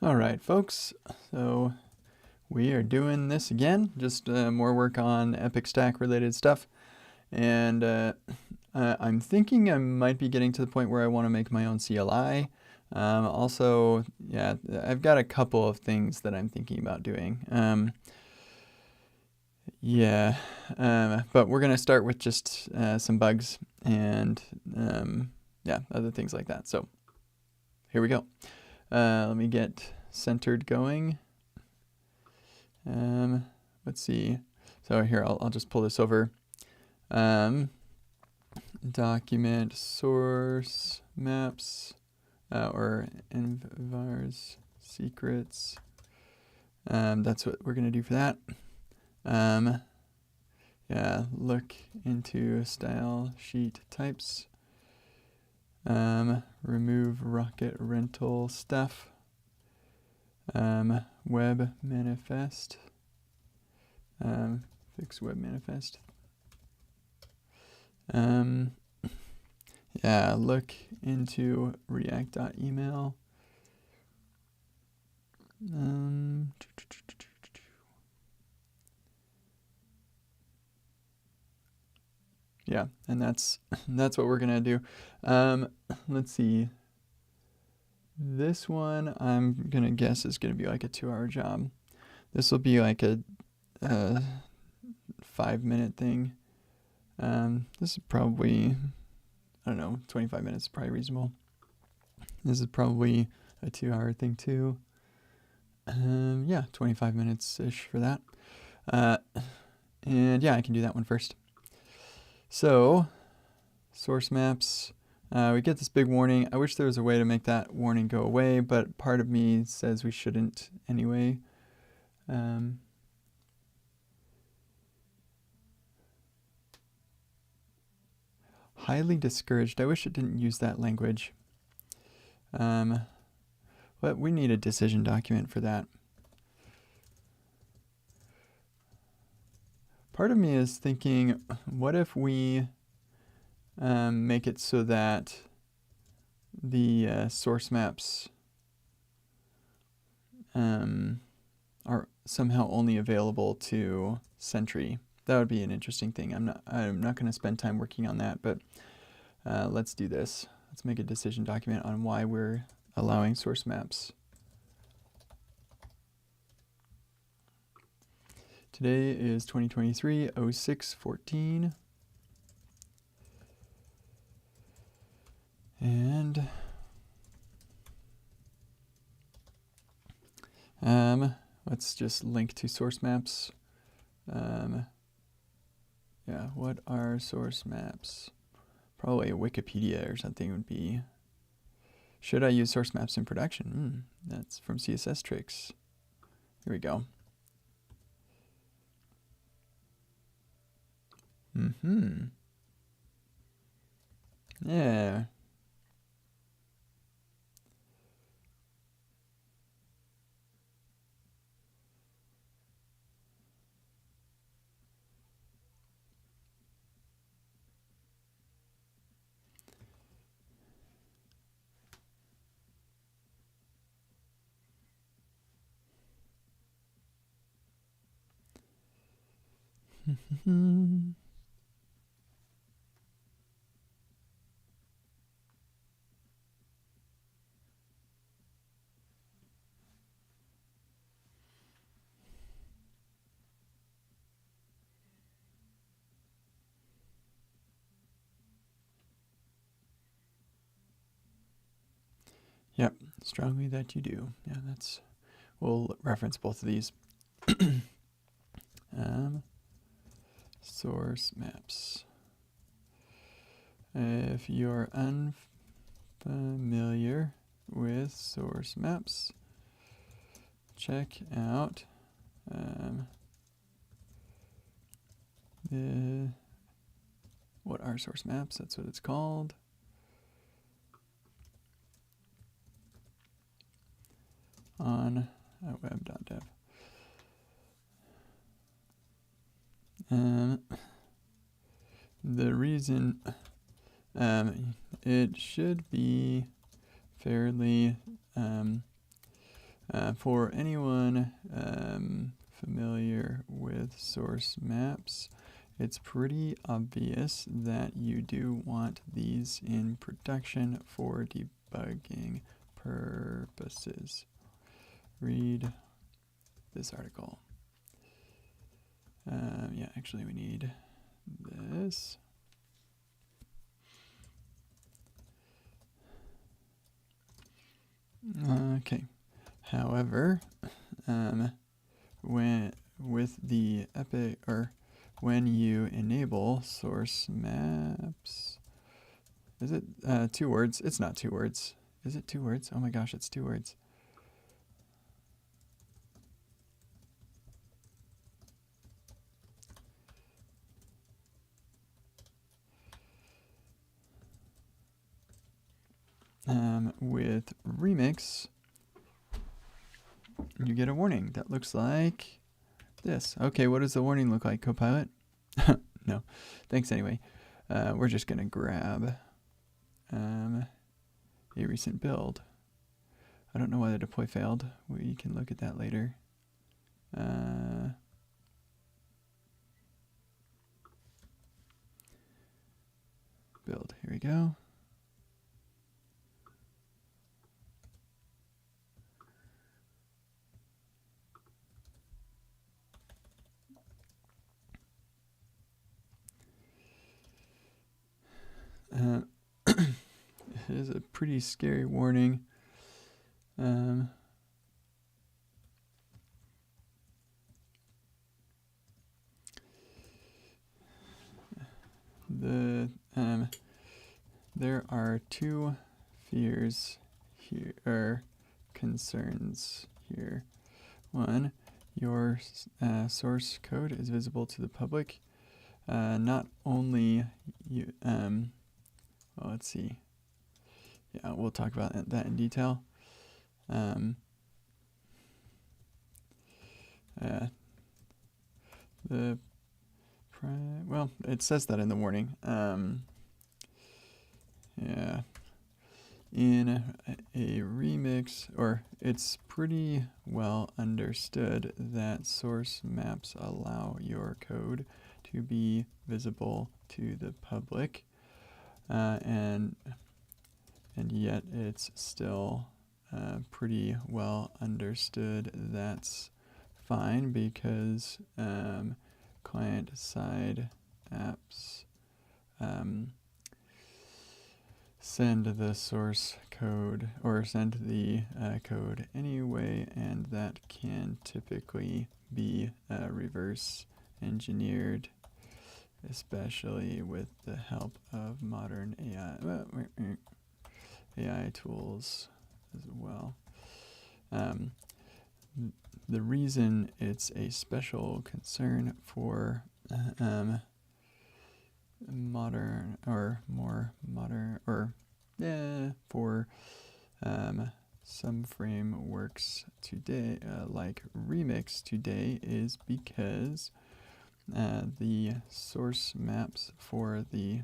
All right, folks, so we are doing this again, just more work on Epic Stack related stuff. And I'm thinking I might be getting to the point where I want to make my own CLI. Also, yeah, I've got a couple of things that I'm thinking about doing. But we're going to start with just some bugs and yeah, other things like that. So here we go. Let me get centered going. Let's see. So here, I'll just pull this over. Document source maps or envars secrets. That's what we're going to do for that. Yeah, look into style sheet types. Remove rocket rental stuff. Web manifest. Fix web manifest. Yeah, look into react.email. Yeah, and that's what we're gonna do. Let's see. This one I'm gonna guess is gonna be like a 2-hour job. This will be like a 5-minute thing. This is probably, I don't know, 25 minutes is probably reasonable. This is probably a 2-hour thing too. Yeah, 25 minutes-ish for that. And yeah, I can do that one first. So, source maps, we get this big warning. I wish there was a way to make that warning go away, but part of me says we shouldn't anyway. Highly discouraged. I wish it didn't use that language. But we need a decision document for that. Part of me is thinking, what if we make it so that the source maps are somehow only available to Sentry? That would be an interesting thing. I'm not going to spend time working on that, but let's do this. Let's make a decision document on why we're allowing source maps. Today is 2023-06-14. And let's just link to source maps. Yeah, what are source maps? Probably a Wikipedia or something would be. Should I use source maps in production? That's from CSS Tricks. Here we go. Yeah. Yep, strongly that you do. Yeah, we'll reference both of these. Source maps. If you're unfamiliar with source maps, check out what are source maps? That's what it's called. On EpicWeb.dev. The reason it should be fairly For anyone familiar with source maps, it's pretty obvious that you do want these in production for debugging purposes. Read this article. Yeah, actually we need this. Okay. However, when you enable source maps, is it 2 words? It's not 2 words. Is it 2 words? Oh my gosh, it's 2 words. With Remix, you get a warning that looks like this. Okay, what does the warning look like, Copilot? No, thanks anyway. We're just gonna grab a recent build. I don't know why the deploy failed. We can look at that later. Build, here we go. It is a pretty scary warning. There are 2 fears here, or concerns here. 1, your source code is visible to the public. Not only you, well, let's see. Yeah, we'll talk about that in detail. Well, it says that in the warning. Yeah. In a remix, or it's pretty well understood that source maps allow your code to be visible to the public, and yet it's still pretty well understood that's fine, because client-side apps send the source code, or send the code anyway, and that can typically be reverse engineered, especially with the help of modern AI tools as well. The reason it's a special concern for modern, or more modern, or for some frameworks today, like Remix today, is because the source maps for the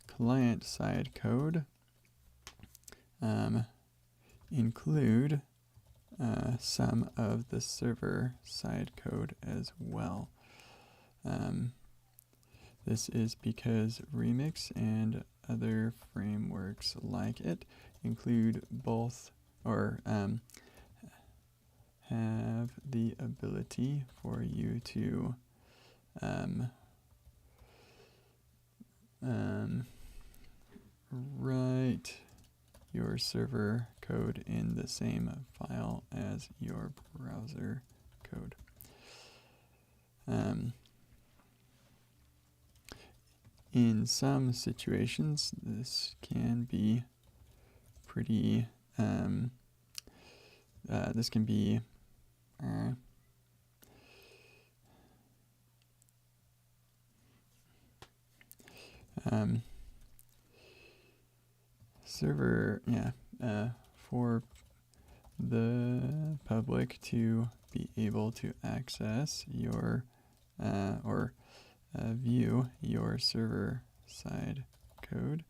client-side code include some of the server-side code as well. This is because Remix and other frameworks like it include both, or have the ability for you to write your server code in the same file as your browser code. In some situations, this can be pretty, this can be for the public to be able to access your or view your server side code.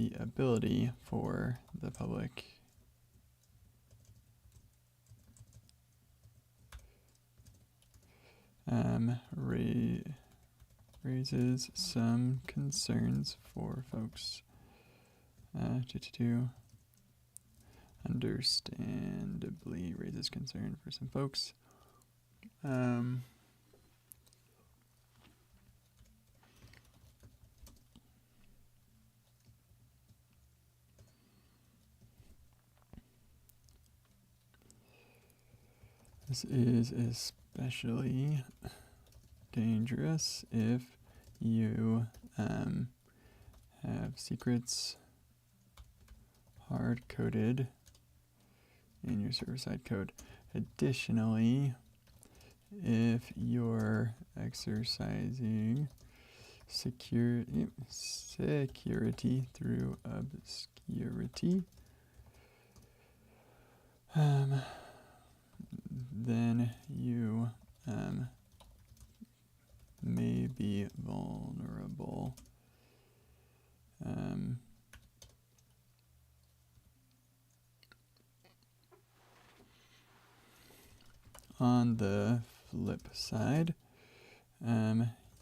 the ability for the public raises some concerns for folks. Understandably raises concern for some folks. This is especially dangerous if you have secrets hard-coded in your server-side code. Additionally, if you're exercising security through obscurity, then you may be vulnerable. On the flip side,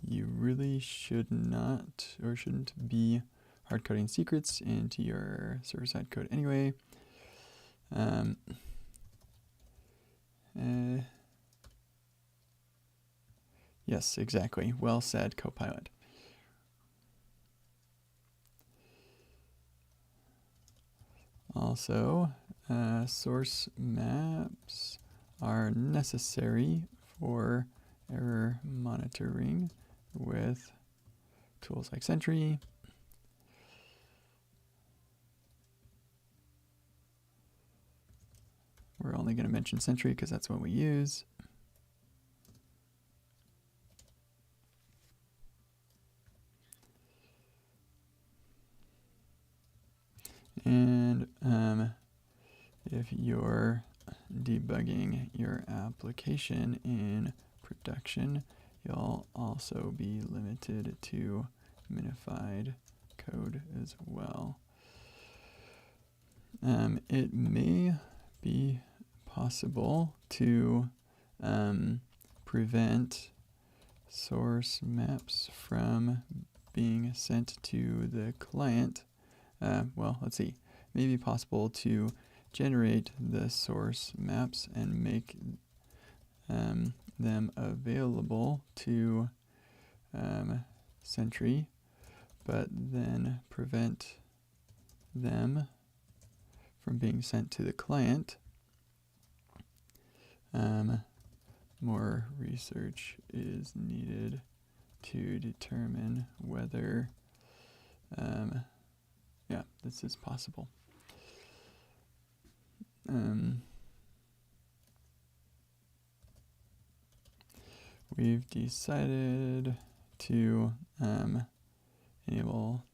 you really should not or shouldn't be hard-coding secrets into your server-side code anyway. Yes, exactly. Well said, Copilot. Also, source maps are necessary for error monitoring with tools like Sentry. We're only going to mention Sentry because that's what we use. And if you're debugging your application in production, you'll also be limited to minified code as well. It may be possible to prevent source maps from being sent to the client. Well, let's see. It may be possible to generate the source maps and make them available to Sentry, but then prevent them from being sent to the client. More research is needed to determine whether this is possible. We've decided to enable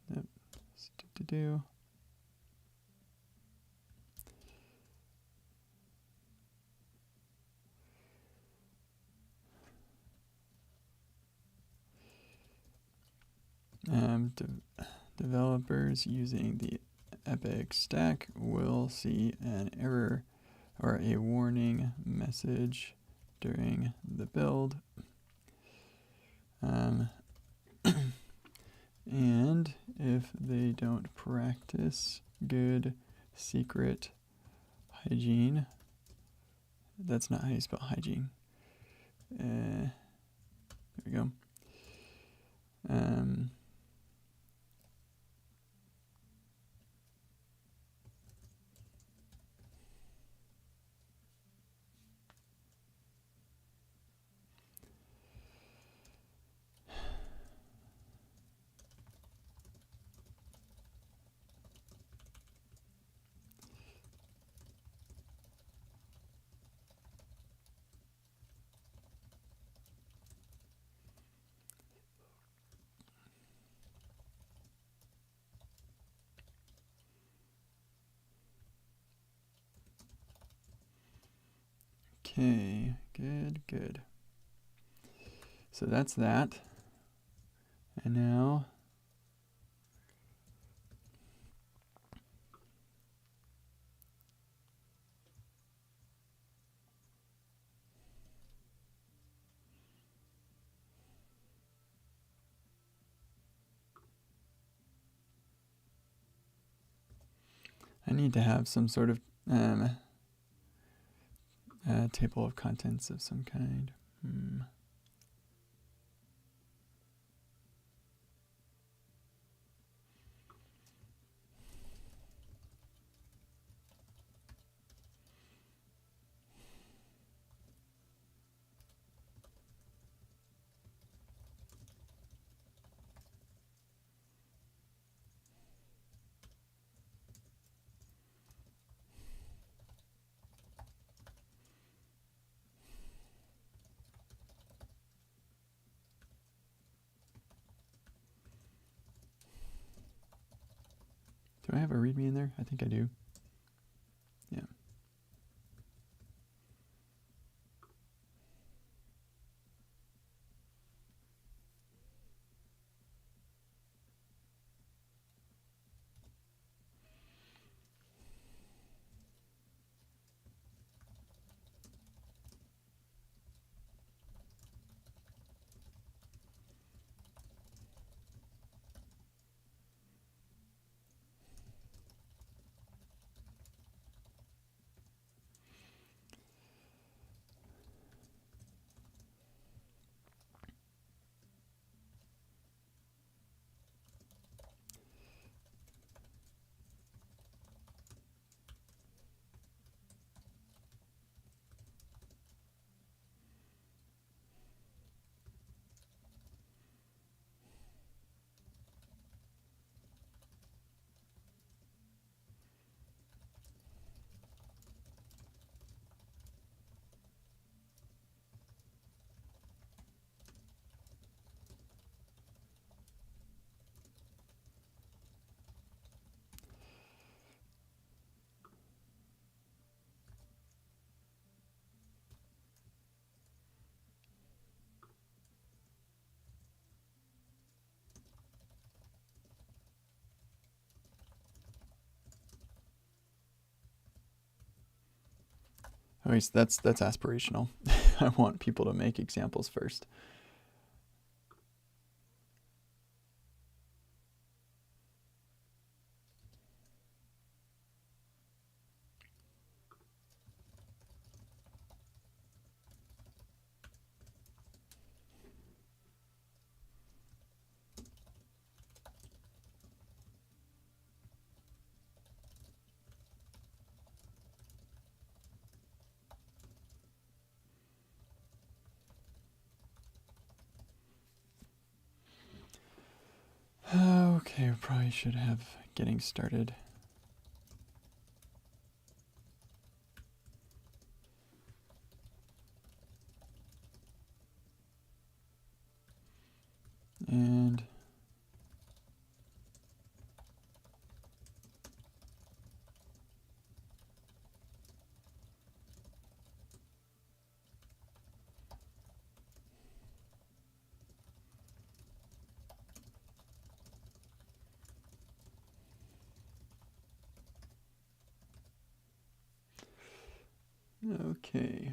developers using the Epic stack will see an error or a warning message during the build. And if they don't practice good secret hygiene, that's not how you spell hygiene. There we go. Okay, good. So that's that. And now need to have some sort of table of contents of some kind. Do I have a README in there? I think I do. Yeah. Oh, that's aspirational. I want people to make examples first. Okay, we probably should have getting started. And okay.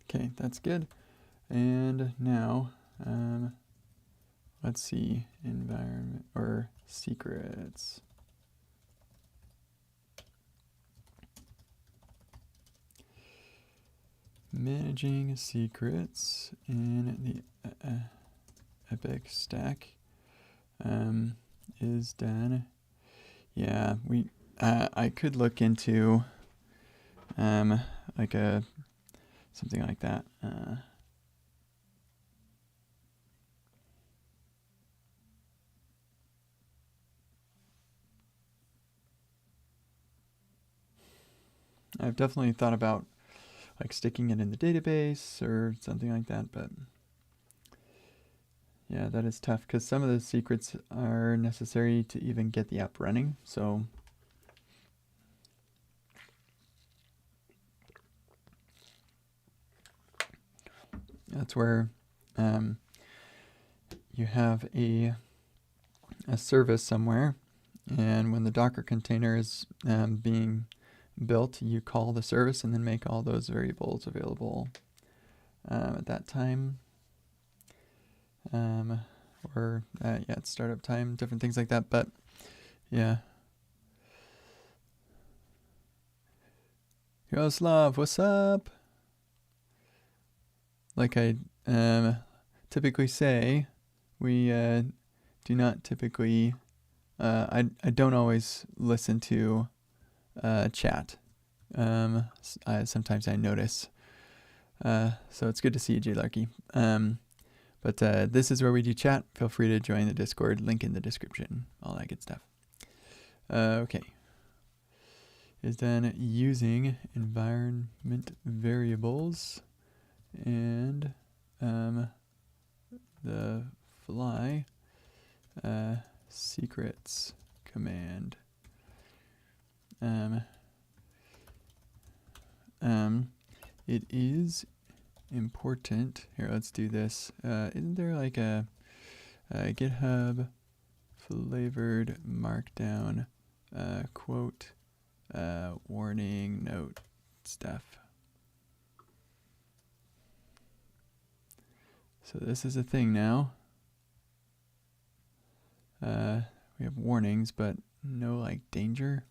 Okay, that's good. And now, let's see, environment or secrets. Managing secrets in the Epic stack is done. Yeah, I could look into like something like that. I've definitely thought about like sticking it in the database or something like that, but yeah, that is tough because some of the secrets are necessary to even get the app running. So That's where you have a service somewhere, and when the Docker container is being built, you call the service and then make all those variables available at that time. Or at startup time, different things like that. But yeah. Yaroslav, what's up? Like I typically say, we do not typically, I don't always listen to chat. Sometimes I notice. So it's good to see you, J. Larky. But this is where we do chat. Feel free to join the Discord, link in the description, all that good stuff. Okay. Is then using environment variables and the fly secrets command. It is important. Here, let's do this. Isn't there like a GitHub flavored markdown quote warning note stuff? So this is a thing now. We have warnings, but no like danger.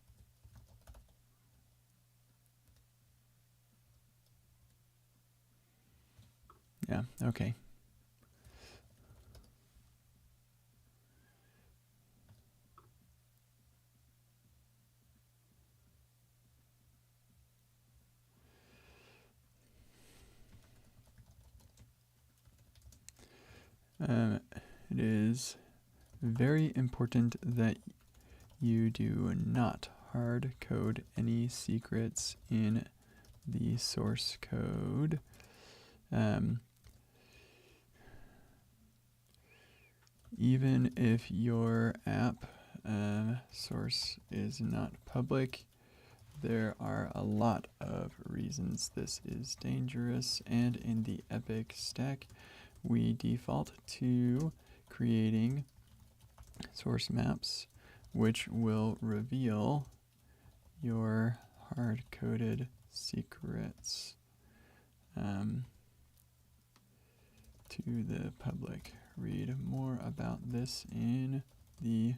Yeah, okay. It is very important that you do not hard code any secrets in the source code. Even if your app source is not public, there are a lot of reasons this is dangerous, and in the Epic stack, we default to creating source maps which will reveal your hard-coded secrets to the public. Read more about this in the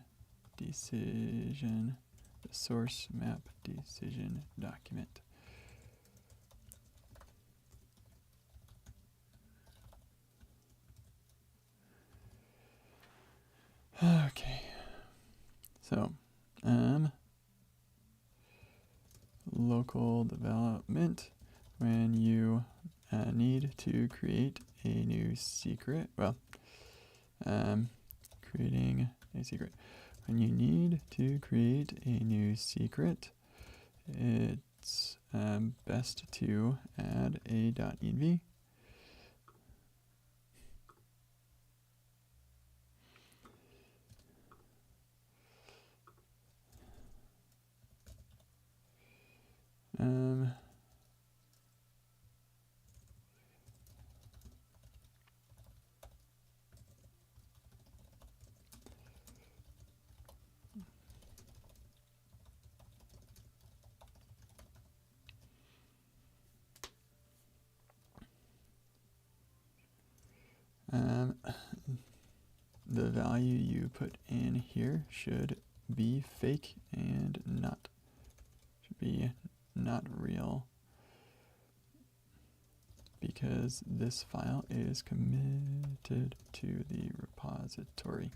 source map decision document. Okay, so local development, when you need to create a new secret, creating a secret. When you need to create a new secret, it's best to add a .env. The value you put in here should be fake and should be not real, because this file is committed to the repository.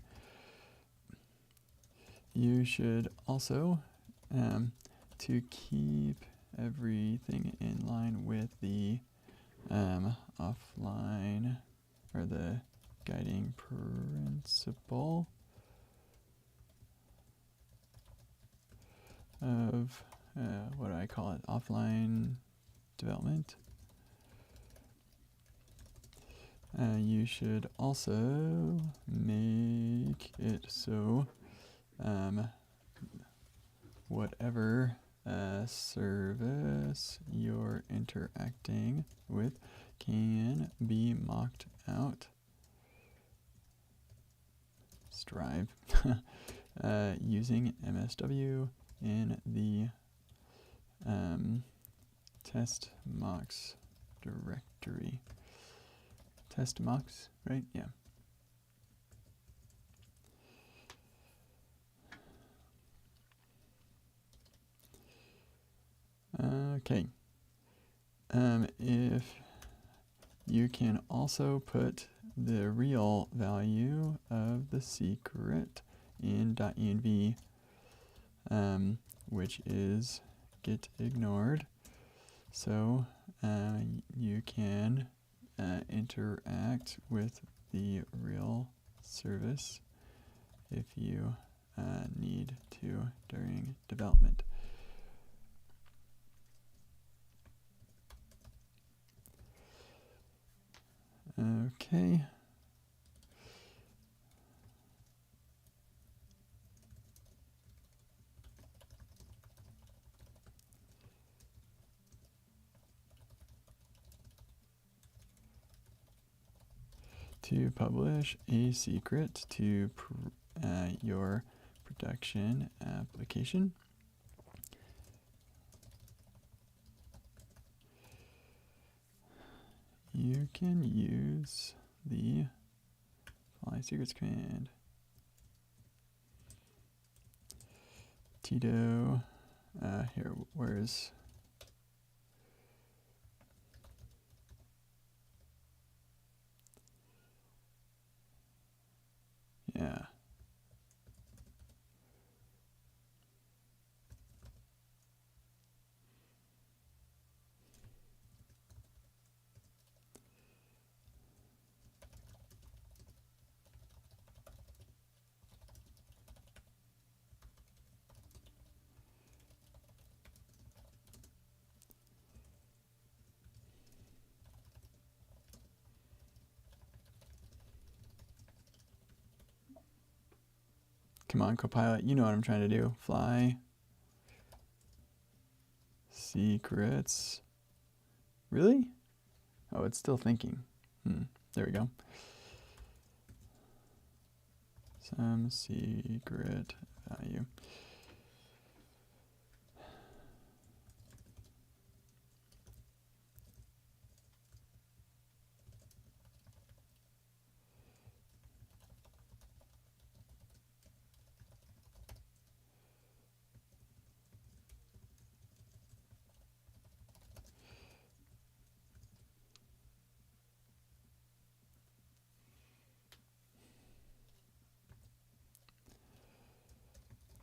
You should also, to keep everything in line with the offline, or the guiding principle of, what do I call it, offline development. You should also make it so whatever service you're interacting with can be mocked out. Strive. Using MSW in the test mocks directory. Test mocks, right? Yeah. Okay. If you can also put the real value of the secret in .env, which is get ignored, so you can interact with the real service if you need to during development. Okay. To publish a secret to your production application, you can use the fly secrets command. Tito, here, where's yeah. Come on, Copilot, you know what I'm trying to do. Fly secrets. Really? Oh, it's still thinking. There we go. Some secret value.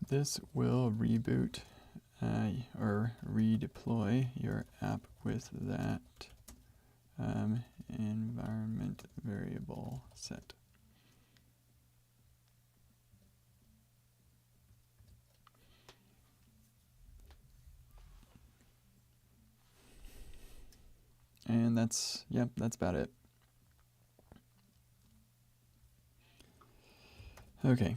This will reboot or redeploy your app with that environment variable set. And that's, yep, that's about it. Okay.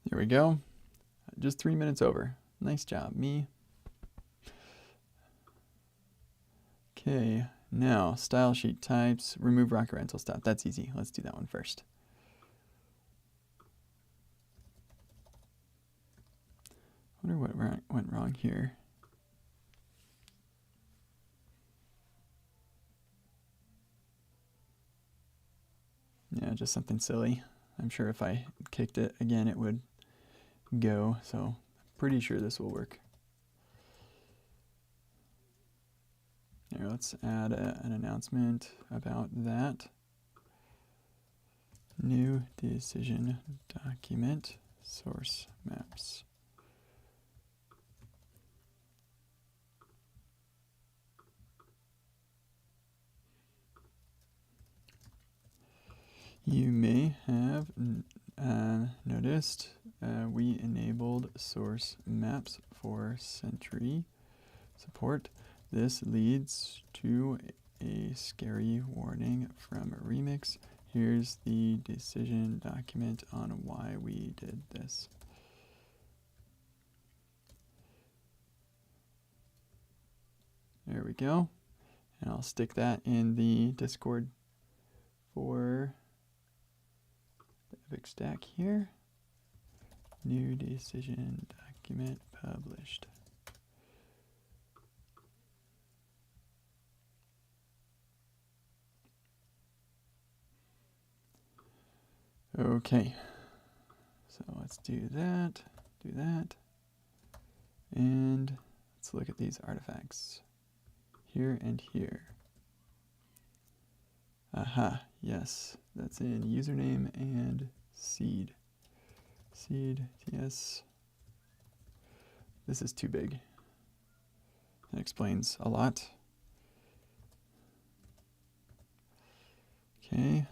There we go. Just 3 minutes over. Nice job, me. Okay, now style sheet types, remove rocket rental stuff. That's easy. Let's do that one first. I wonder what went wrong here. Yeah, just something silly. I'm sure if I kicked it again, it would go. So pretty sure this will work. Here, let's add an announcement about that. New decision document, source maps. You may have noticed we enabled source maps for Sentry support. This leads to a scary warning from Remix. Here's the decision document on why we did this. There we go. And I'll stick that in the Discord for the Epic Stack here. New decision document published. Okay, so let's do that, and let's look at these artifacts here and here. Aha, yes, that's in username and seed. Seed, yes. This is too big. That explains a lot. Okay.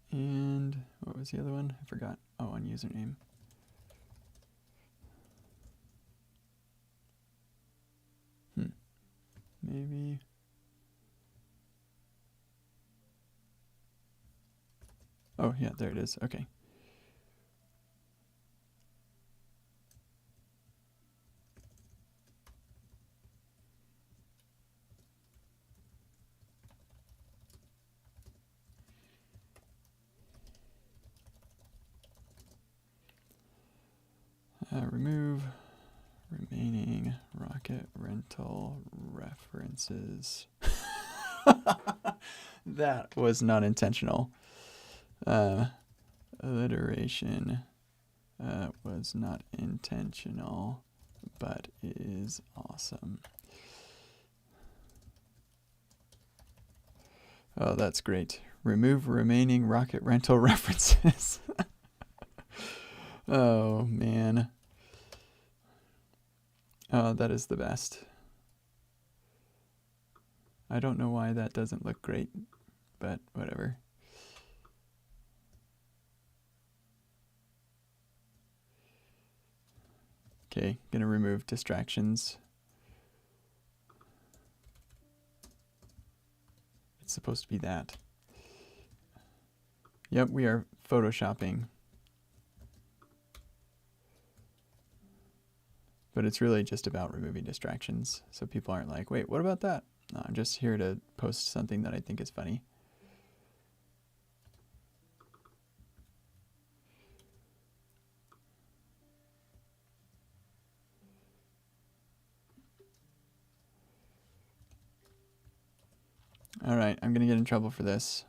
And what was the other one? I forgot. Oh, on username. Maybe. Oh, yeah, there it is. Okay. Remove remaining rocket rental references. That was not intentional. Alliteration was not intentional, but is awesome. Oh, that's great. Remove remaining rocket rental references. Oh, man. Oh, that is the best. I don't know why that doesn't look great, but whatever. Okay, gonna remove distractions. It's supposed to be that. Yep, we are photoshopping. But it's really just about removing distractions, so people aren't like, wait, what about that? No, I'm just here to post something that I think is funny. All right, I'm gonna get in trouble for this.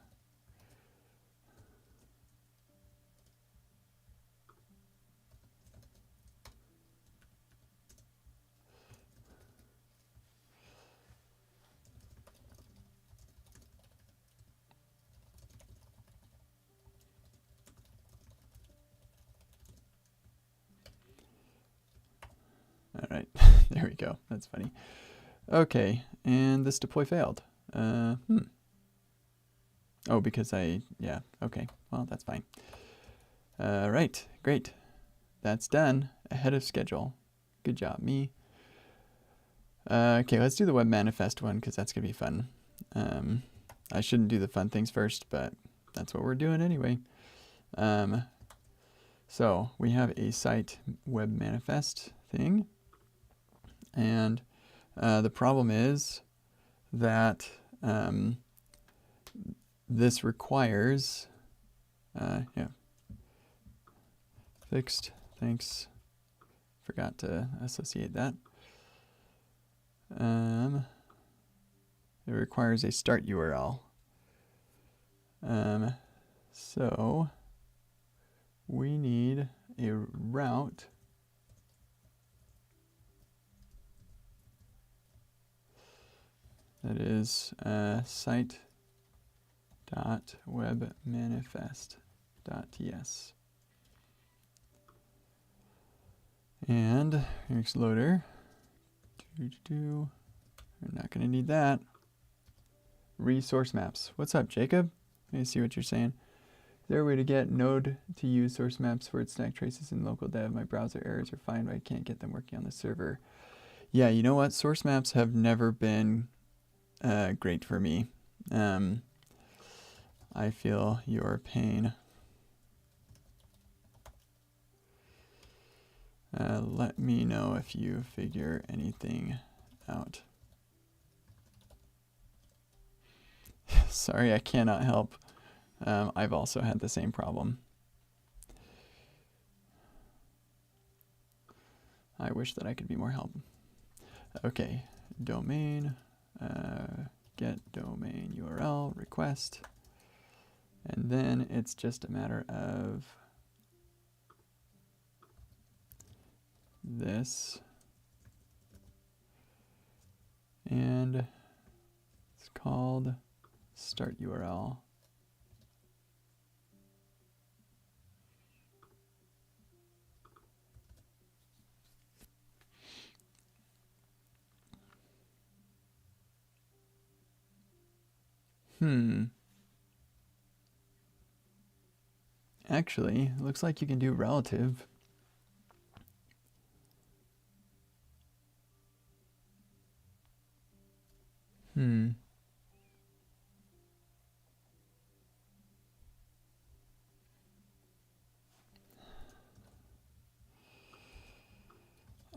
All right, there we go. That's funny. Okay, and this deploy failed. Oh, because yeah, okay. Well, that's fine. Right, great. That's done ahead of schedule. Good job, me. Okay, let's do the web manifest one because that's going to be fun. I shouldn't do the fun things first, but that's what we're doing anyway. So we have a site web manifest thing. And the problem is that this requires, yeah, fixed, thanks, forgot to associate that. It requires a start URL. So we need a route that is site.webmanifest.ts. And here's loader. We're not going to need that. Resource maps. What's up, Jacob? Let me see what you're saying. Is there a way to get Node to use source maps for its stack traces in local dev? My browser errors are fine, but I can't get them working on the server. Yeah, you know what? Source maps have never been great for me. I feel your pain. Let me know if you figure anything out. Sorry, I cannot help. I've also had the same problem. I wish that I could be more help. Okay, domain, get domain URL, request, and then it's just a matter of this, and it's called start URL. Actually, it looks like you can do relative.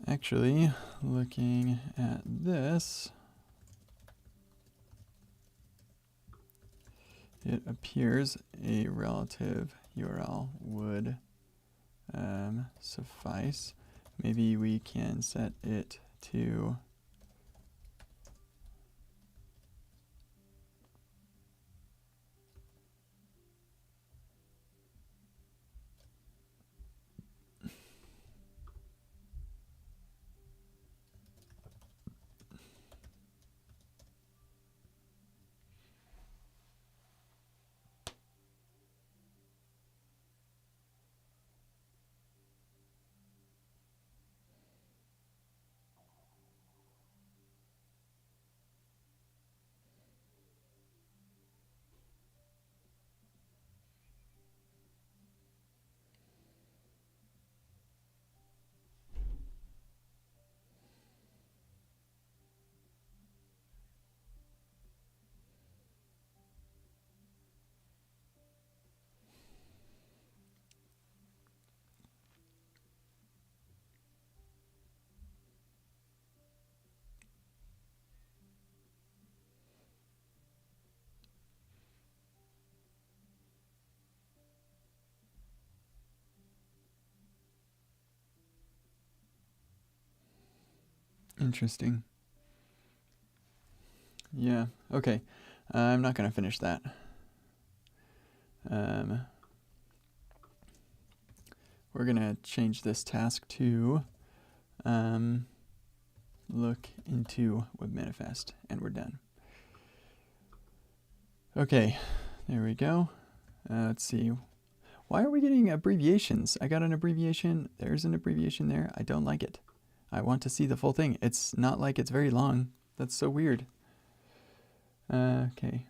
Actually, looking at this, it appears a relative URL would suffice. Maybe we can set it to interesting. Yeah, okay. I'm not going to finish that. We're going to change this task to look into web manifest, and we're done. Okay, there we go. Let's see. Why are we getting abbreviations? I got an abbreviation. There's an abbreviation there. I don't like it. I want to see the full thing. It's not like it's very long. That's so weird. Okay.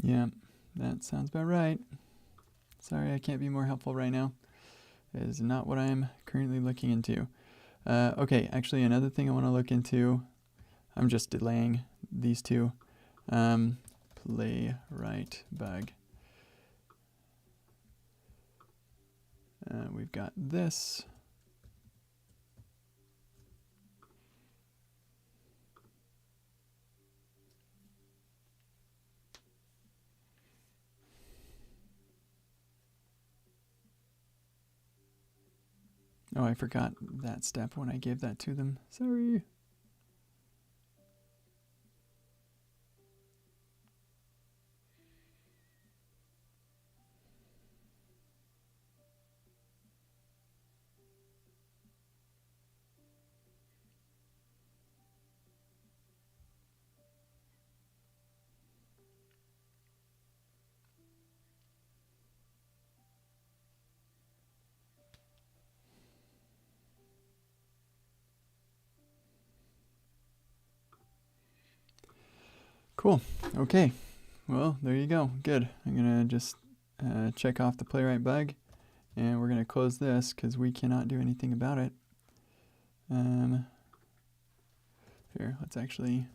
Yeah, that sounds about right. Sorry, I can't be more helpful right now. It is not what I'm currently looking into. Okay, actually another thing I want to look into, I'm just delaying these two. Playwright bug. We've got this. Oh, I forgot that step when I gave that to them. Sorry. Cool. Okay. Well, there you go. Good. I'm going to just check off the playwright bug, and we're going to close this because we cannot do anything about it. Here, let's actually...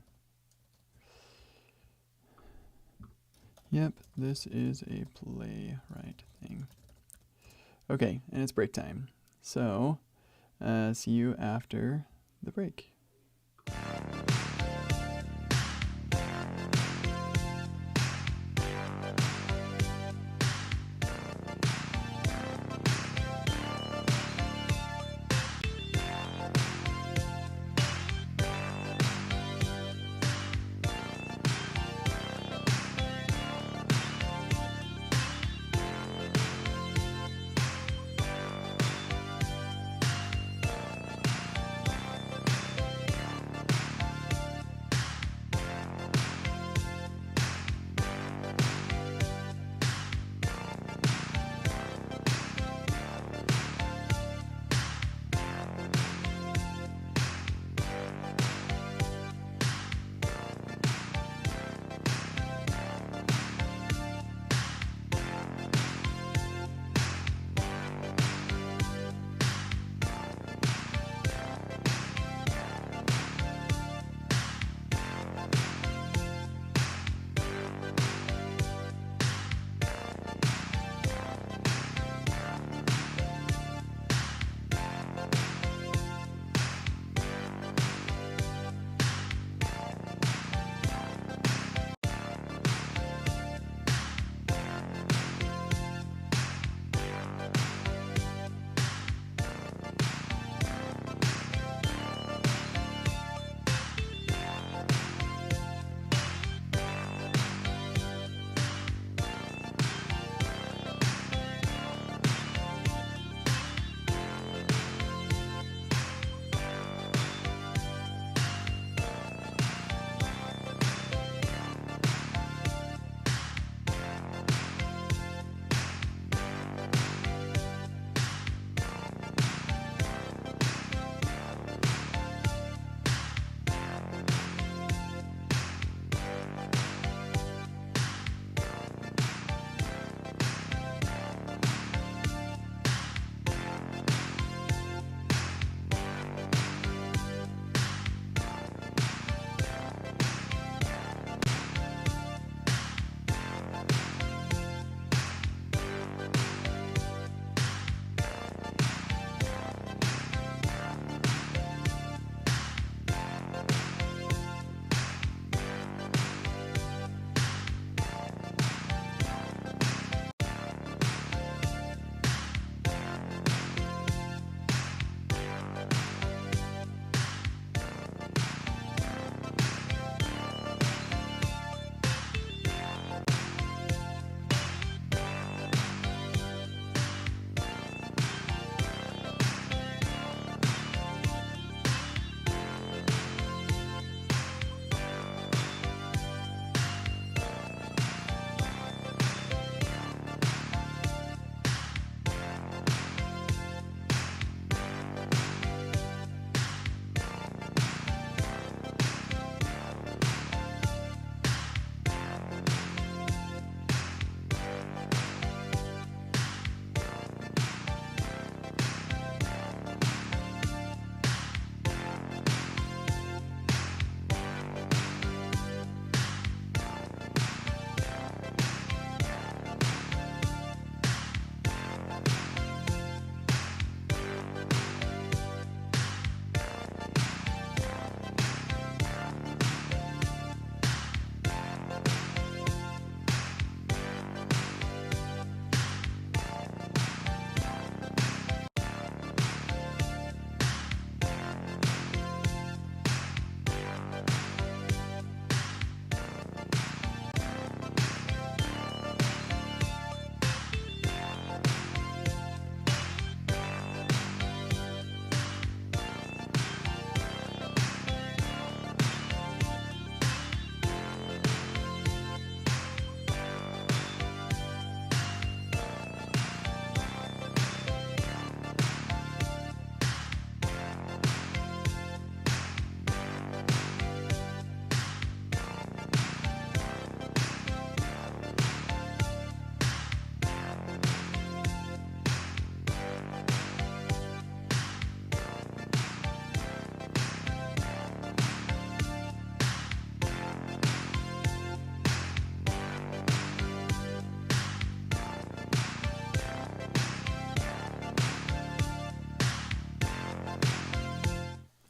Yep, this is a playwright thing. Okay, and it's break time. So, see you after the break.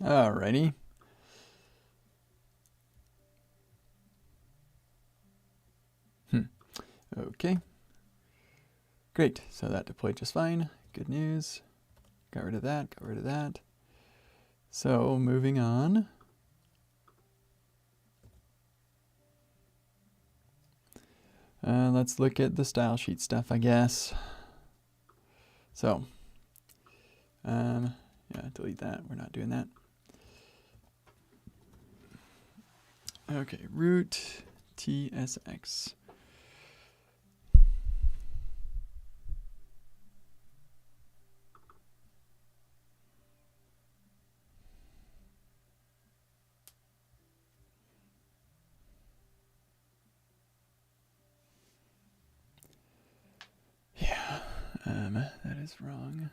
Alrighty. Okay. Great, so that deployed just fine. Good news. Got rid of that, got rid of that. So moving on. Let's look at the style sheet stuff, I guess. So, yeah, delete that. We're not doing that. Okay, root tsx. Yeah, that is wrong.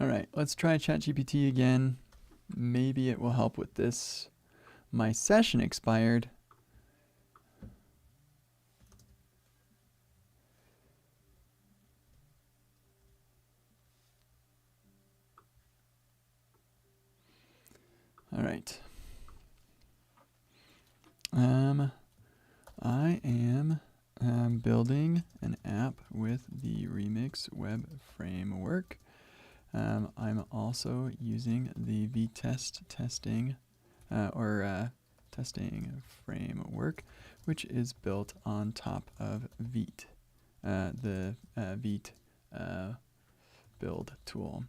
All right, let's try ChatGPT again. Maybe it will help with this. My session expired. All right. I am building an app with the Remix web framework. I'm also using the vtest testing testing framework, which is built on top of Vite, the Vite build tool.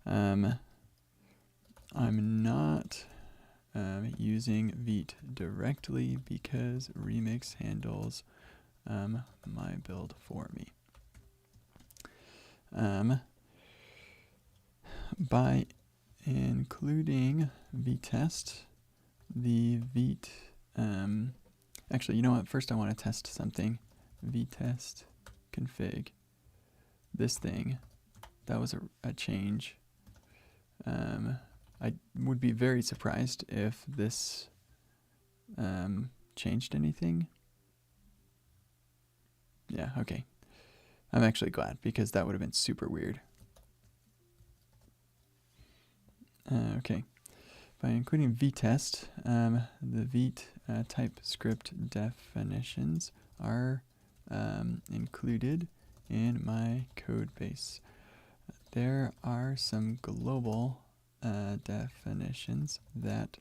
I'm not using Vite directly because Remix handles my build for me. By including vtest, the Vite, actually, you know what? First I want to test something. Vtest config. This thing, that was a change. I would be very surprised if this changed anything. Yeah, okay. I'm actually glad because that would have been super weird. Okay. By including vtest, the Vite TypeScript definitions are included in my code base. There are some global definitions that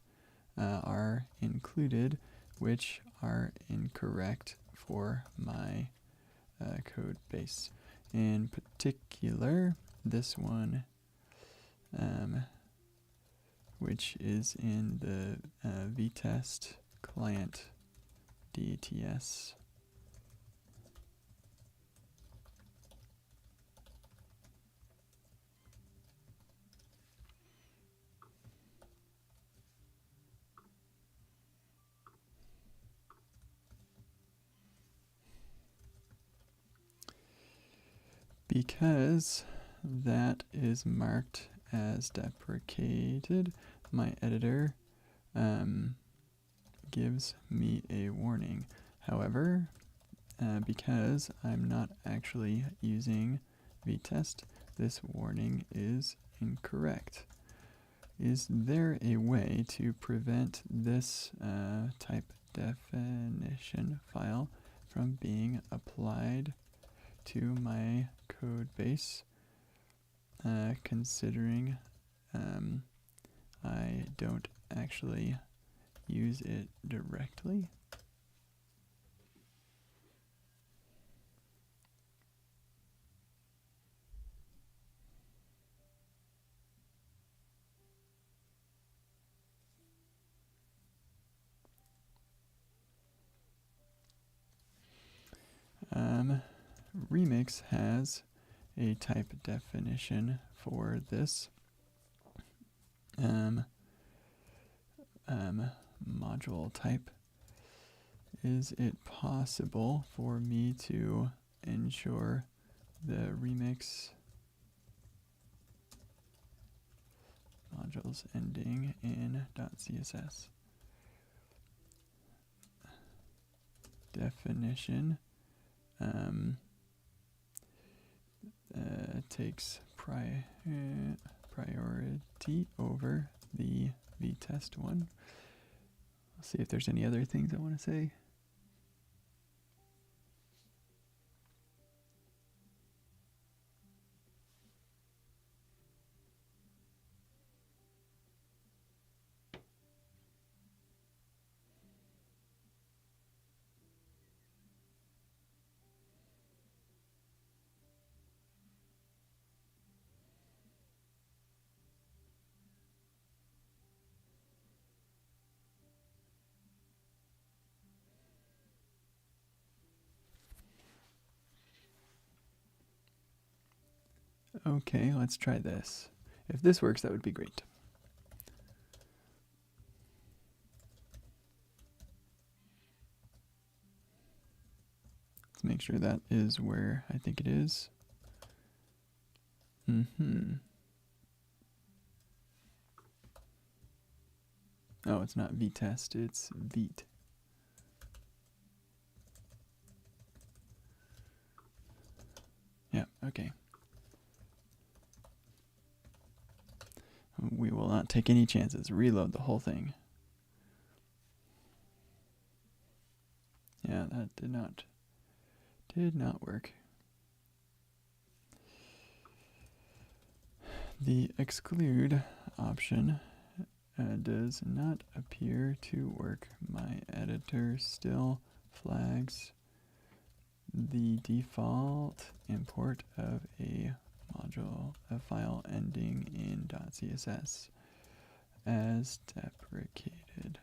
are included, which are incorrect for my code base. In particular, this one, which is in the vtest client DTS. Because that is marked as deprecated, my editor gives me a warning. However, because I'm not actually using vtest, this warning is incorrect. Is there a way to prevent this type definition file from being applied to my code base, considering I don't actually use it directly? Remix has a type definition for this. Module type. Is it possible for me to ensure the Remix modules ending in .css definition takes priority over the vtest one. I'll see if there's any other things I want to say. Okay, let's try this. If this works, that would be great. Let's make sure that is where I think it is. Oh, it's not vtest, it's vt. Yeah, okay. We will not take any chances. Reload the whole thing. Yeah, that did not work. The exclude option does not appear to work. My editor still flags the default import of a module, a file ending in .css as deprecated.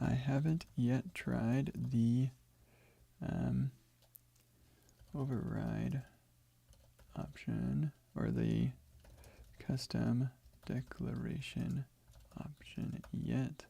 I haven't yet tried the override option or the custom declaration option yet.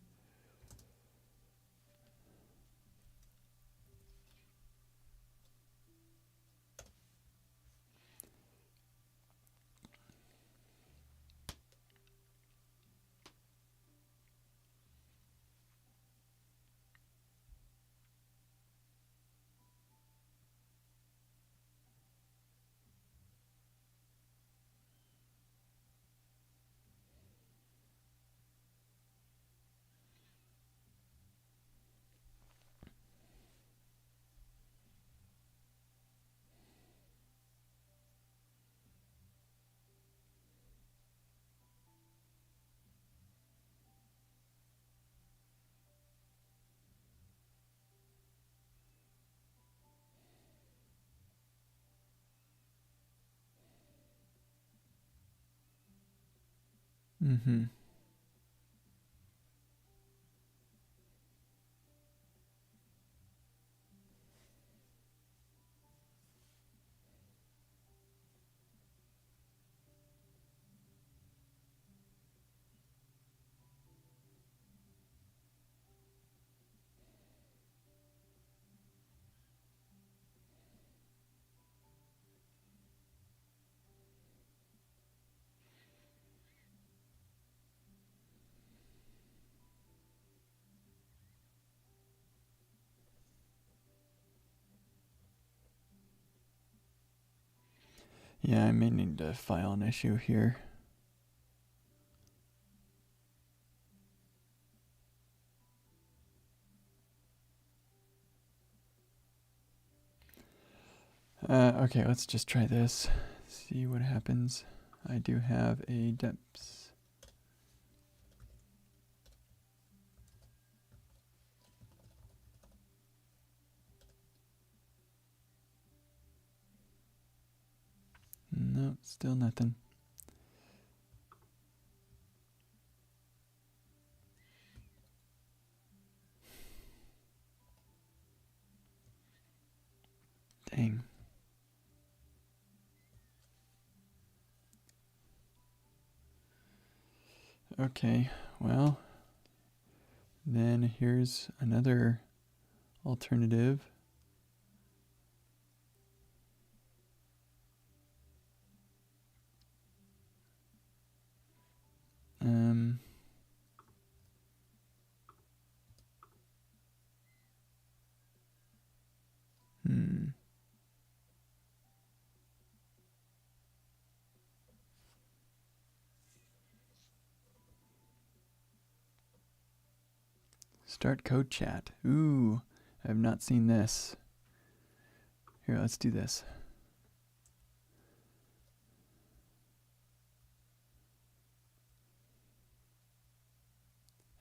Yeah, I may need to file an issue here. Okay, let's just try this. See what happens. I do have a depths. No, still nothing. Dang. Okay, well, then here's another alternative. Start code chat. Ooh, I have not seen this. Here, let's do this.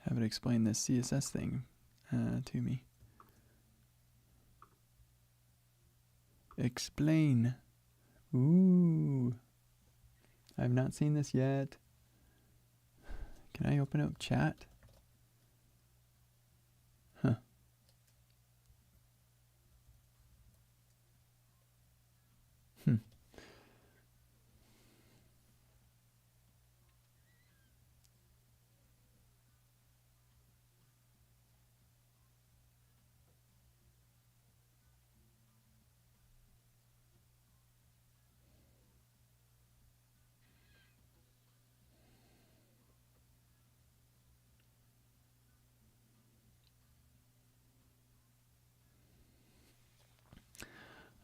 Have it explain this CSS thing to me. Explain. Ooh. I've not seen this yet. Can I open up chat?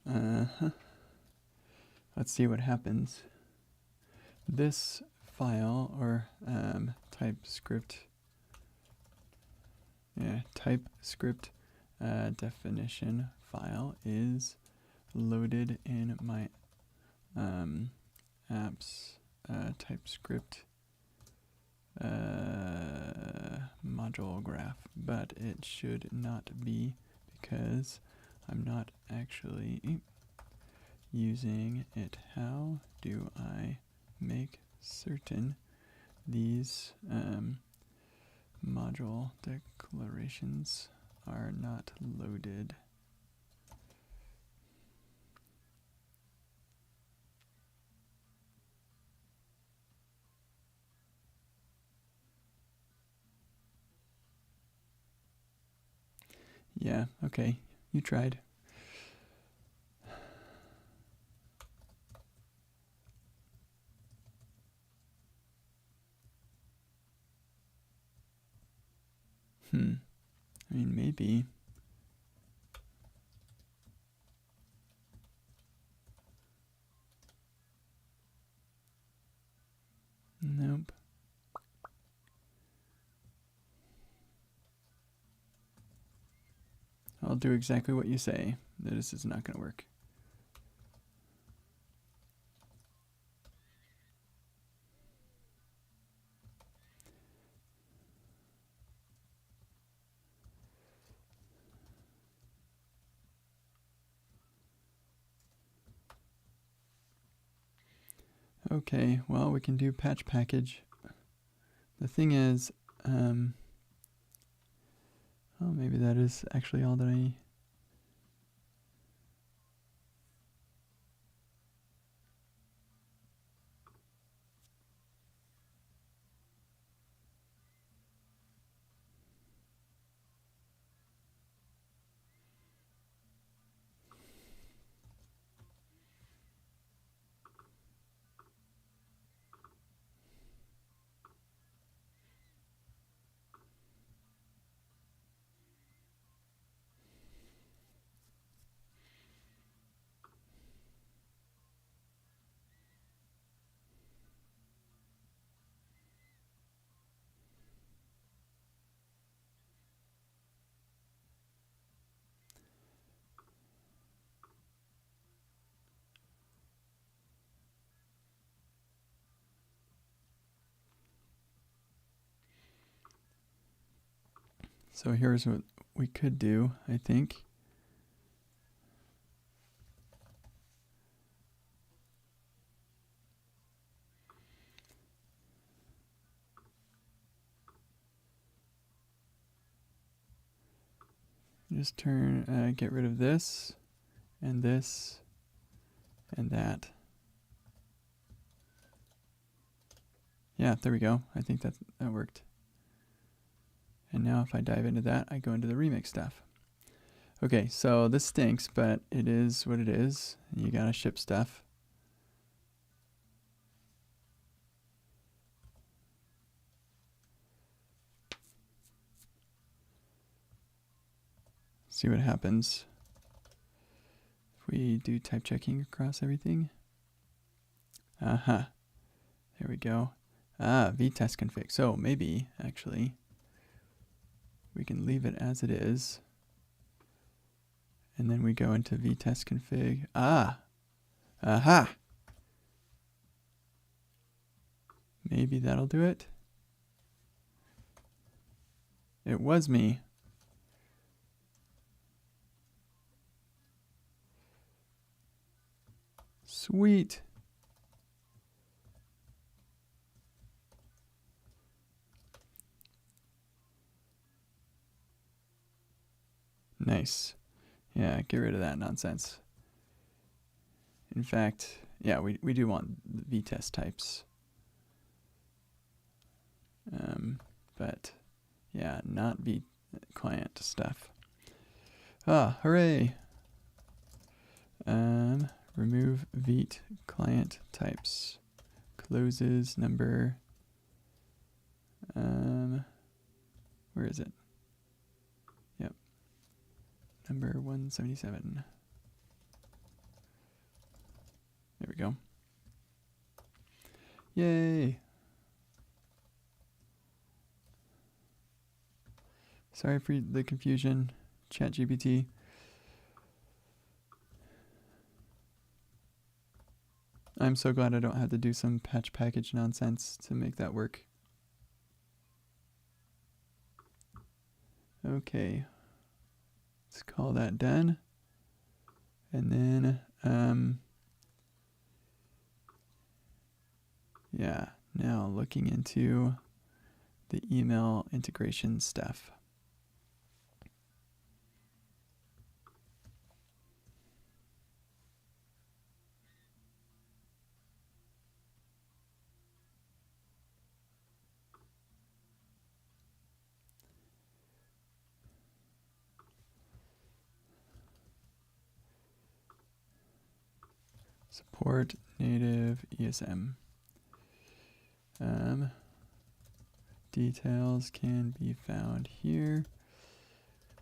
Huh. Let's see what happens. This file, or TypeScript definition file is loaded in my apps TypeScript module graph, but it should not be because I'm not actually using it. How do I make certain these module declarations are not loaded? Yeah, okay, you tried. I mean, maybe. Nope. I'll do exactly what you say. This is not going to work. Okay, well, we can do patch package. The thing is, oh, maybe that is actually all that I... So here's what we could do, I think. Just get rid of this, and that. Yeah, there we go. I think that worked. And now if I dive into that, I go into the remix stuff. Okay, so this stinks, but it is what it is. You gotta ship stuff. See what happens if we do type checking across everything. Aha. There we go. Ah, vtest config. So maybe, actually, we can leave it as it is. And then we go into vtest config. Aha! Maybe that'll do it. It was me. Sweet. Nice. Yeah, get rid of that nonsense. In fact, yeah, we do want the vtest types. But yeah, not client stuff. Hooray! Remove vt client types. Closes number. Where is it? Yep. Number 177. There we go. Yay! Sorry for the confusion, ChatGPT. I'm so glad I don't have to do some patch package nonsense to make that work. Okay, let's call that done. And then, yeah, now looking into the email integration stuff. Support native ESM. Details can be found here.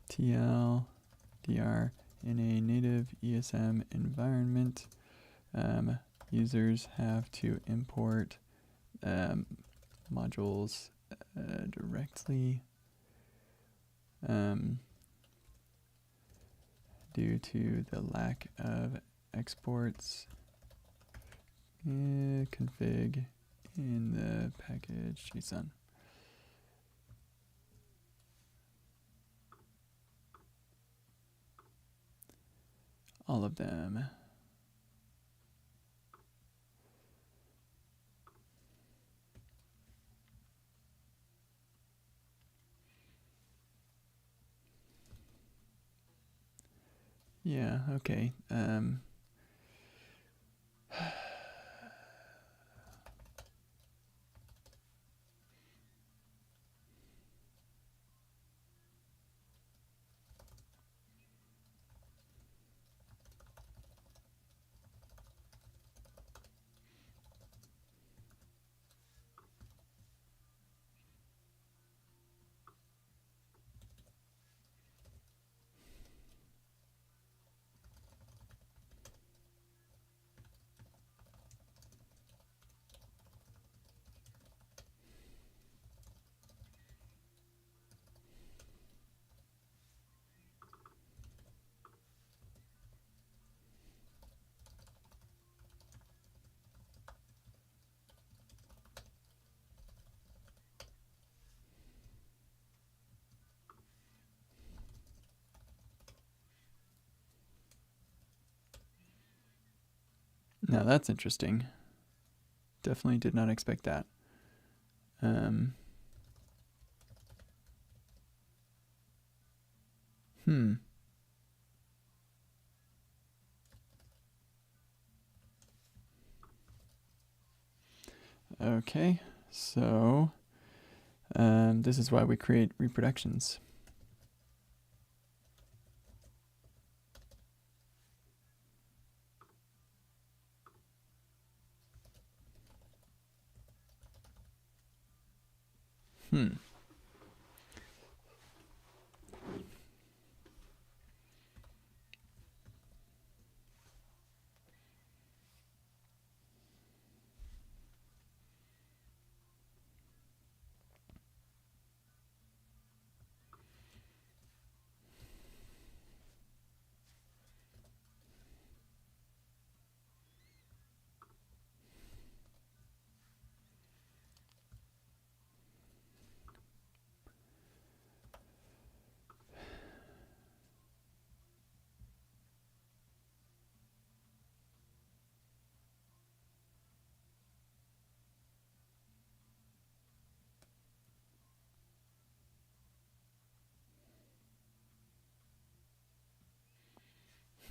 TL, DR in a native ESM environment. Users have to import modules directly due to the lack of exports. Config in the package JSON. All of them. Yeah, okay. Now that's interesting. Definitely did not expect that. Okay, so this is why we create reproductions.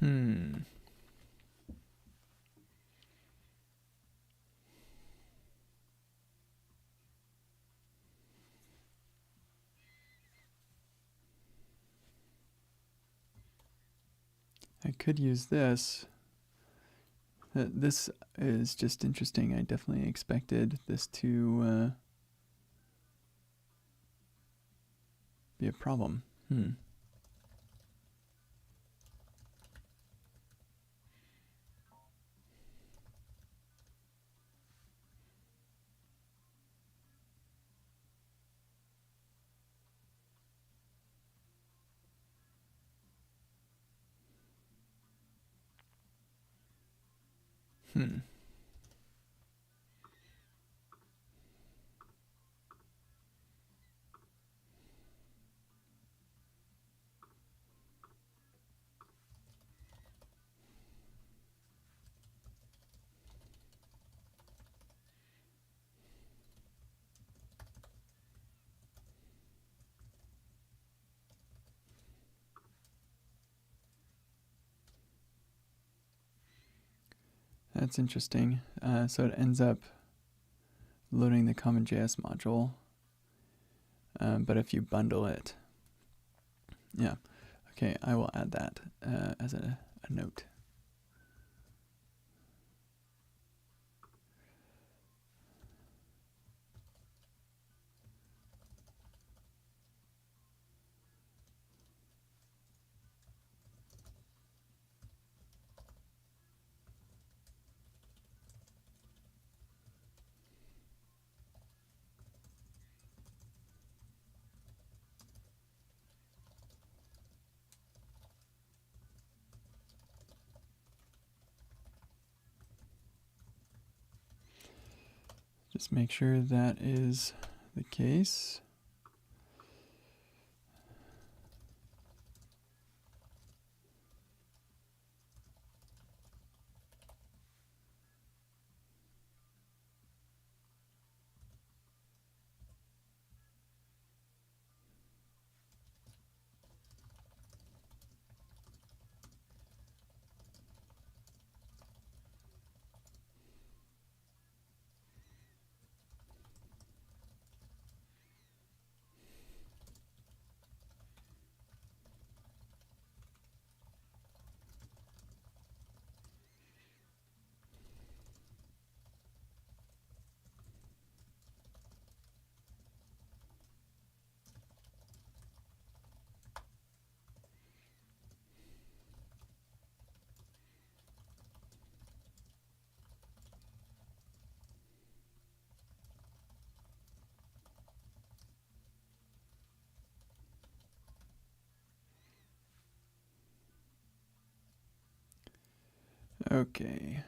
Hmm. I could use this. This is just interesting. I definitely expected this to be a problem. Hmm. That's interesting. So it ends up loading the CommonJS module, but if you bundle it, yeah. Okay, I will add that as a note. Just make sure that is the case. Okay.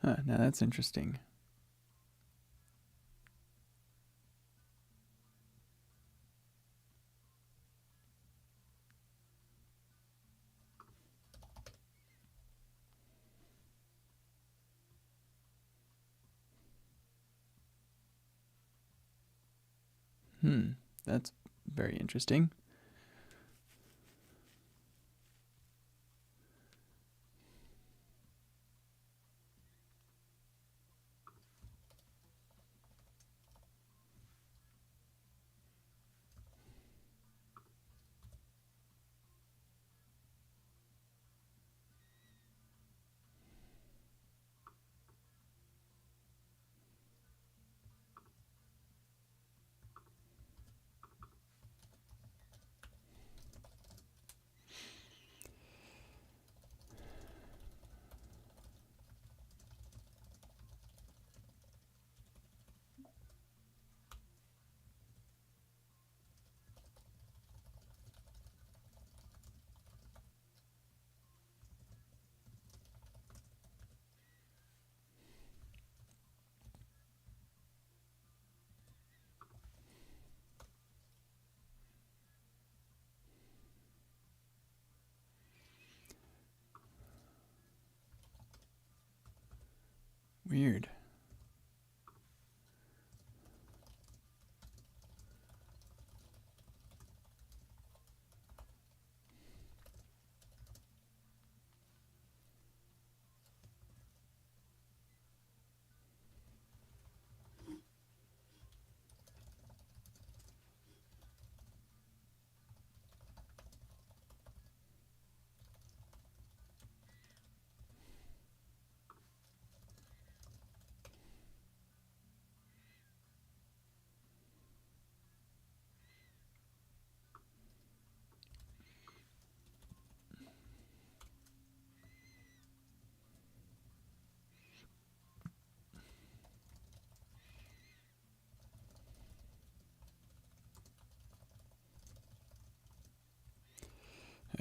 Now that's interesting. That's very interesting. Weird.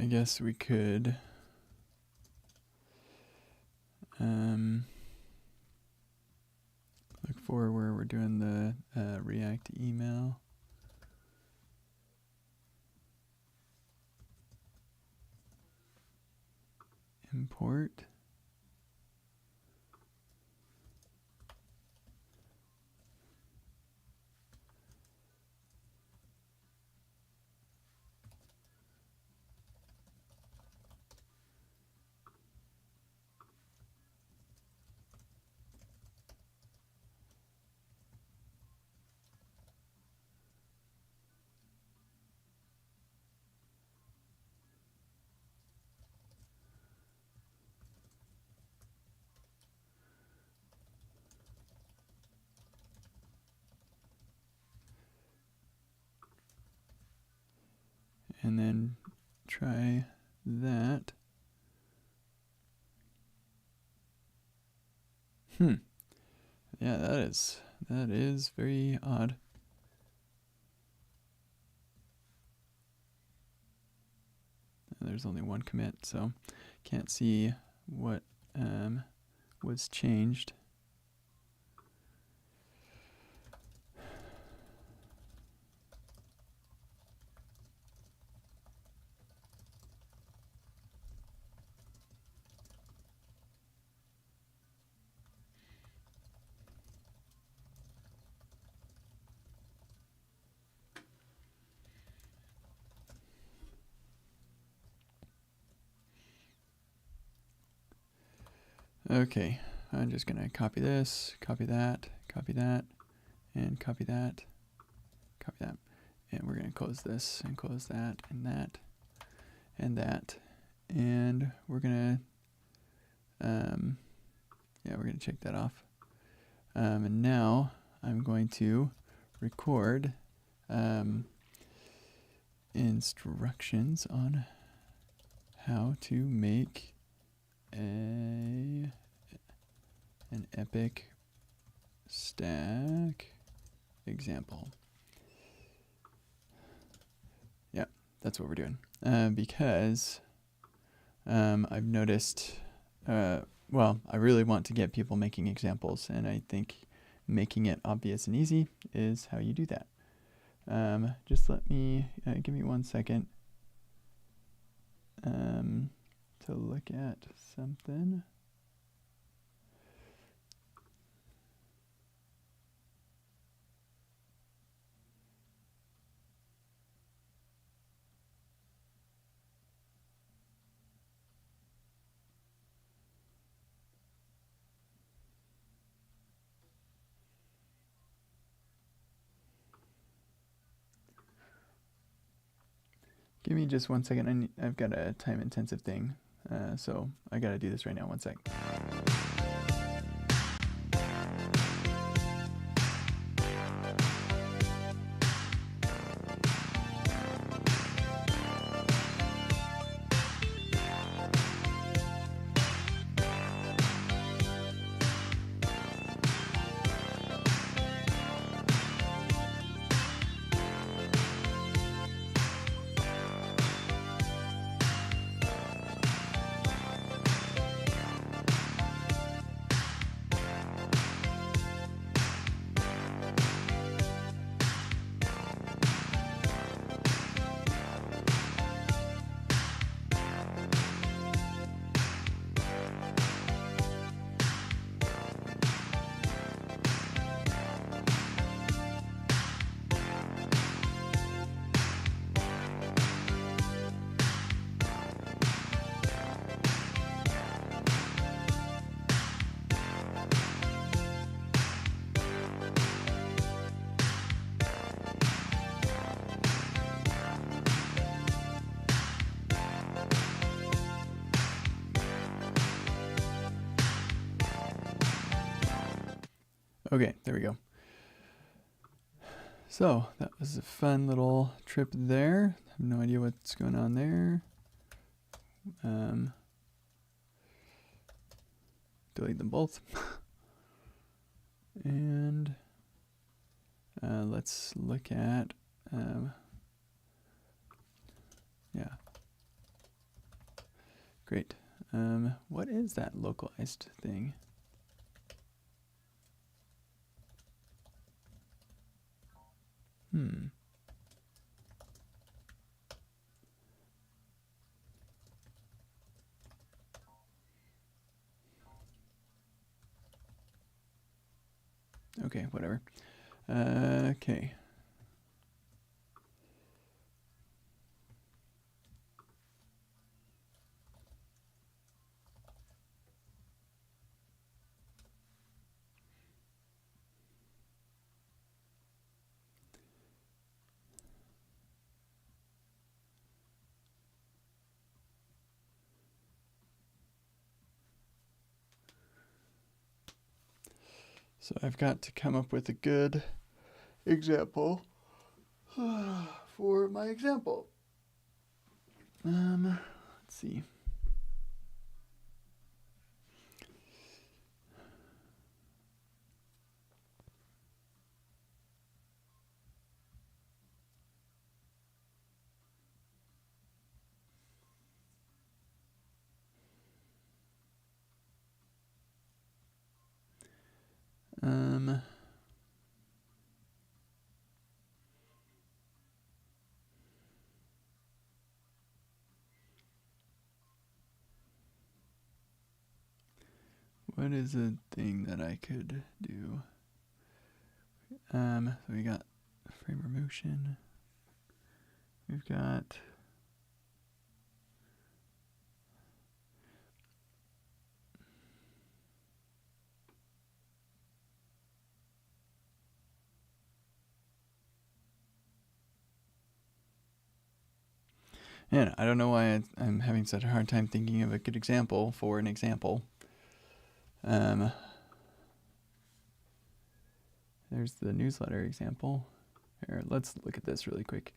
I guess we could look for where we're doing the React email. Import. And then try that. Yeah, that is very odd. There's only one commit, so can't see what was changed. Okay, I'm just gonna copy this, copy that, and copy that, copy that. And we're gonna close this and close that and that and that. And we're gonna, yeah, we're gonna check that off. And now I'm going to record instructions on how to make an Epic Stack example. Yeah, that's what we're doing. Because I've noticed, well, I really want to get people making examples, and I think making it obvious and easy is how you do that. Just let me, give me 1 second to look at something. Give me just 1 second. I've got a time-intensive thing, so I gotta do this right now. 1 sec. Okay, there we go. So that was a fun little trip there. I have no idea what's going on there. Delete them both. And let's look at, yeah. Great. What is that localized thing? Okay, whatever. Okay. So I've got to come up with a good example for my example. Let's see. What is a thing that I could do? So we got frame motion. We've got and I don't know why I'm having such a hard time thinking of a good example for an example. There's the newsletter example. Here, let's look at this really quick.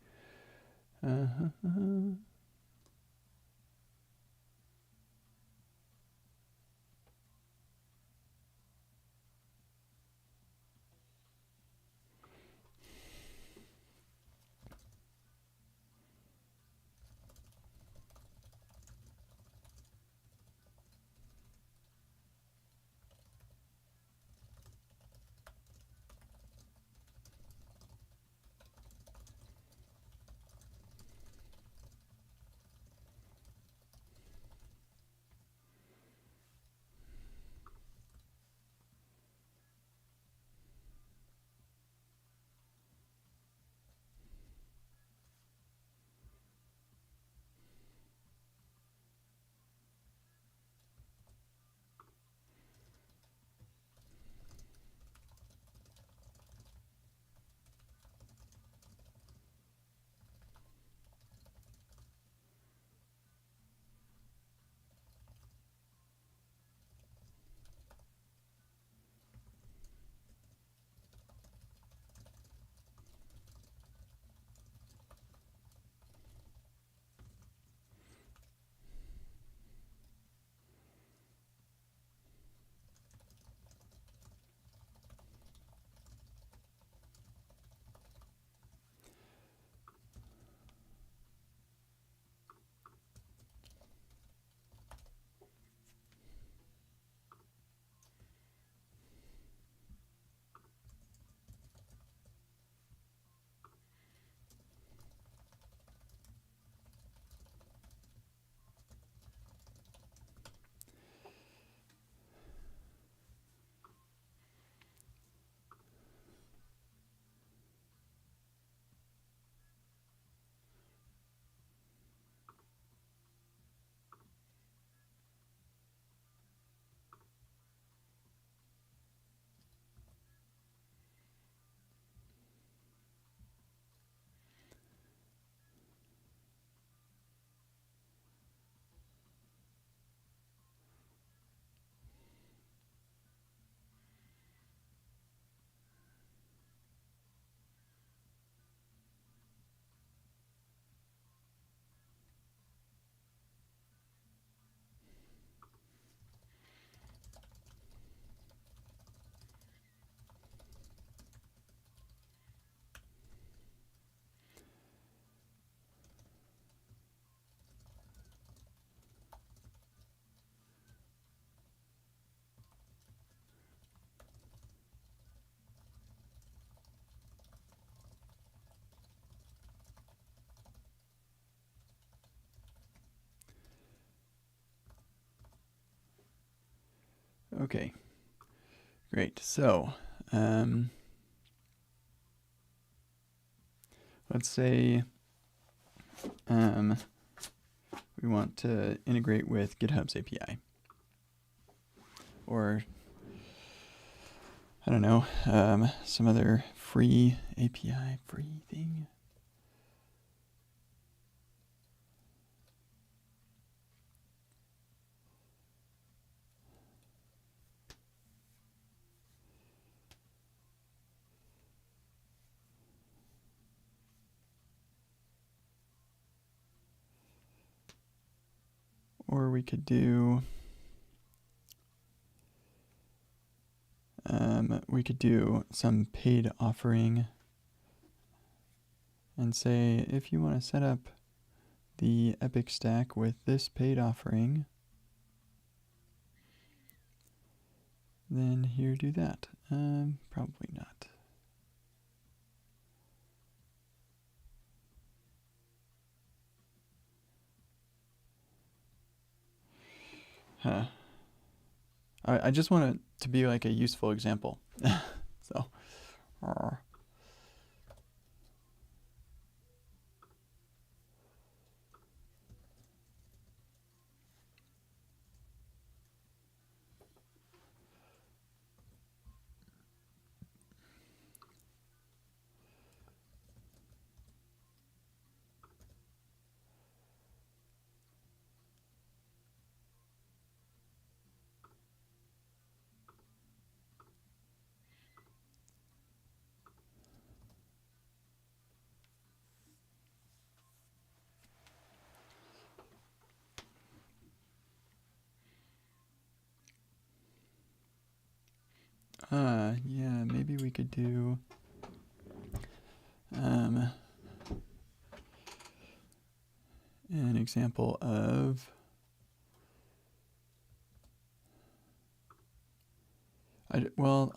Okay, great. So let's say we want to integrate with GitHub's API, or I don't know, some other free API, free thing. Or we could do some paid offering and say, if you want to set up the Epic stack with this paid offering, then here, do that. Probably not. Huh. I just want it to be like a useful example. So, yeah, maybe we could do an example of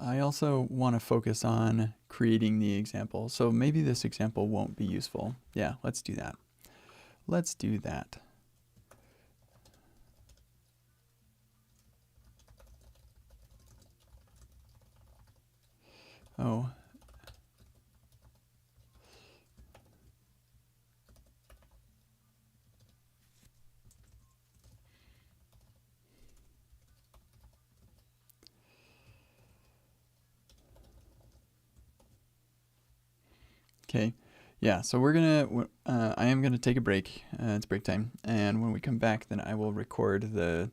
I also want to focus on creating the example, so maybe this example won't be useful. Yeah, let's do that. Let's do that. Oh. Okay. Yeah, so we're gonna, I am gonna take a break. It's break time. And when we come back, then I will record a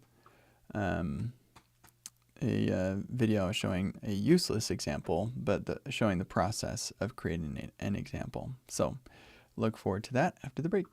video showing a useless example, but showing the process of creating an example. So look forward to that after the break.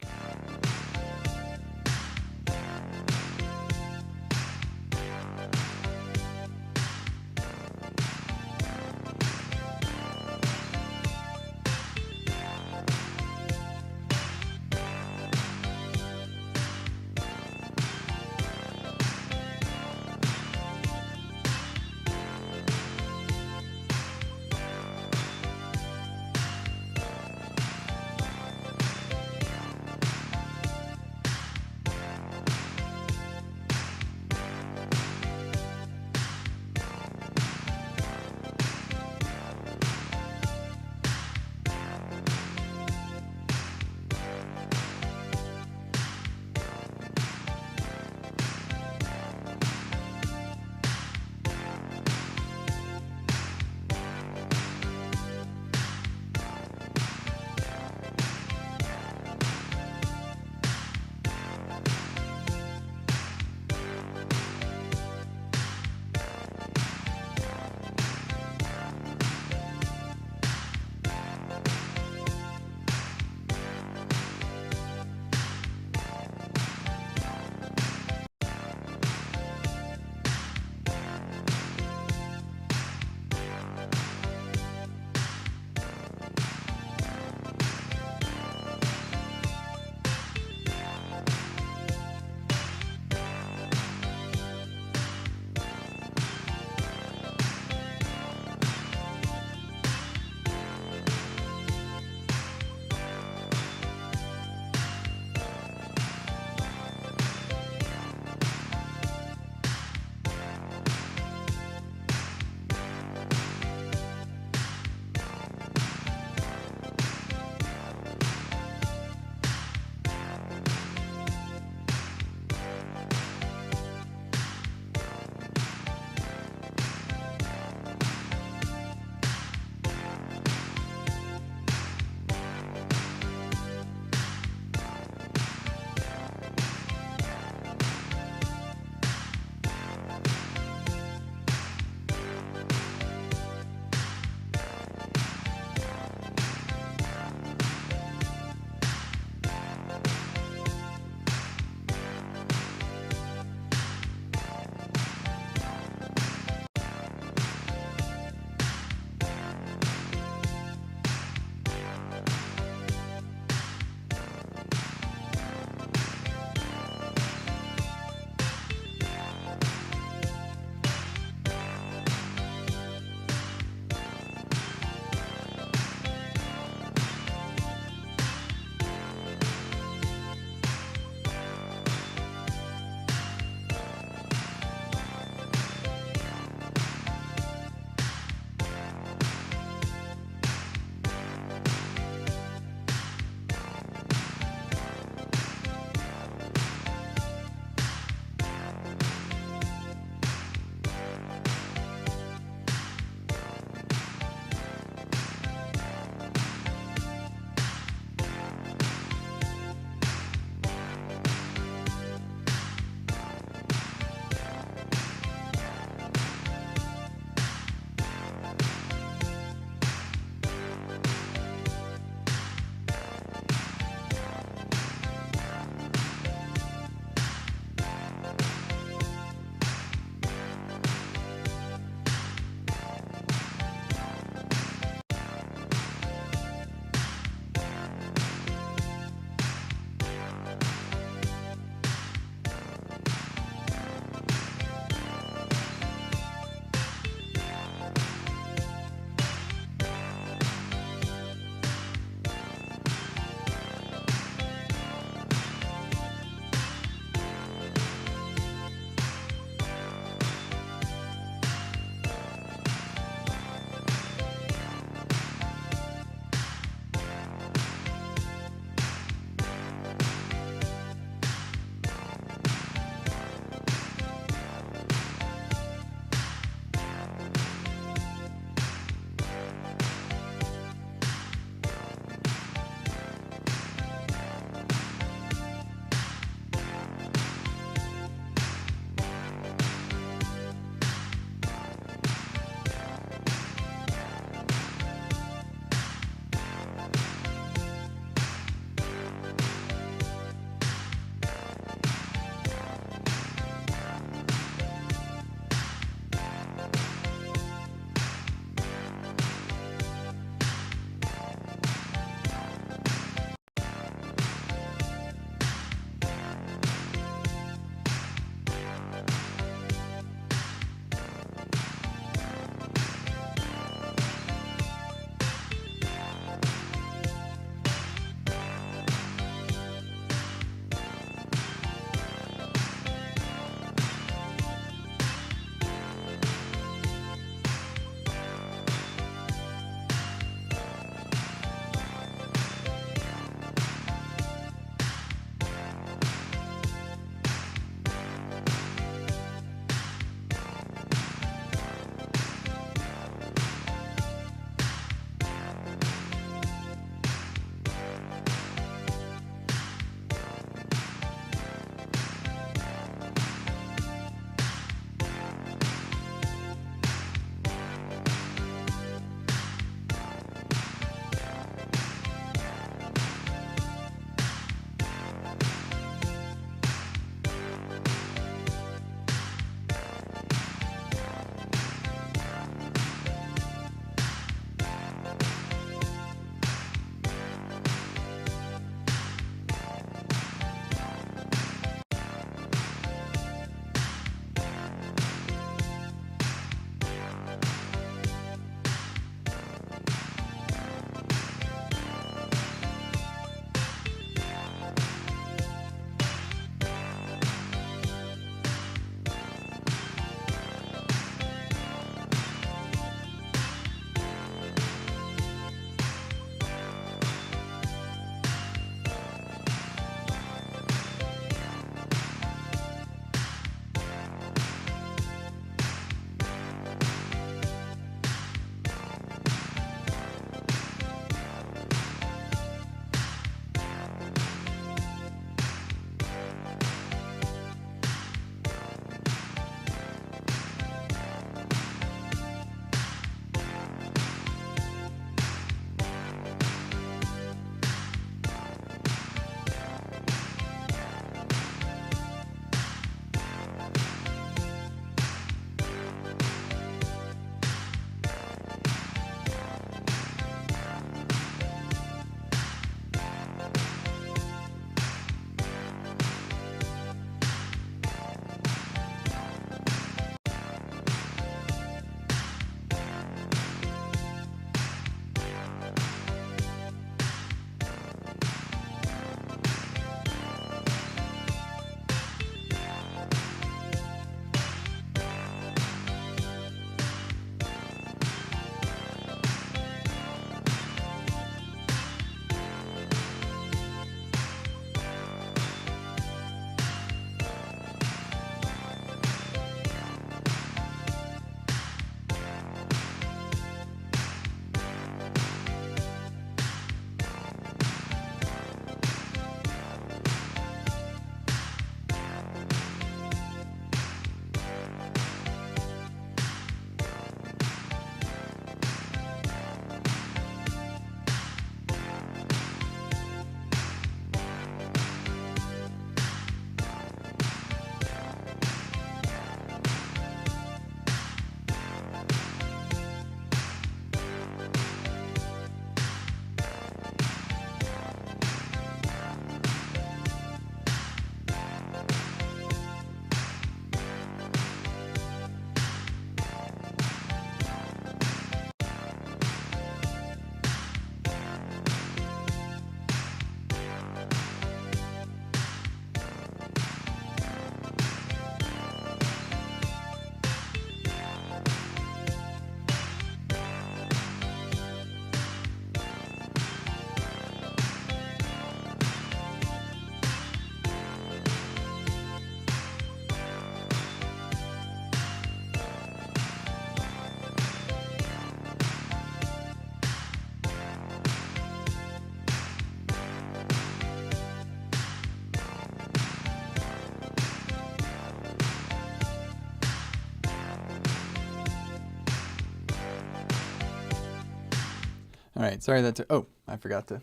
All right, sorry that took, oh, I forgot to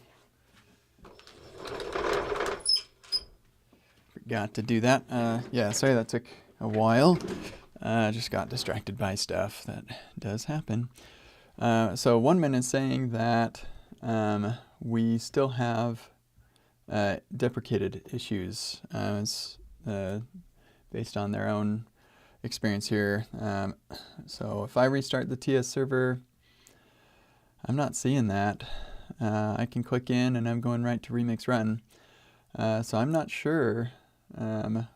do that. Yeah, sorry that took a while. Just got distracted by stuff. That does happen. So 1 minute is saying that we still have deprecated issues. It's based on their own experience here. So if I restart the TS server, I'm not seeing that. I can click in and I'm going right to remix run. So I'm not sure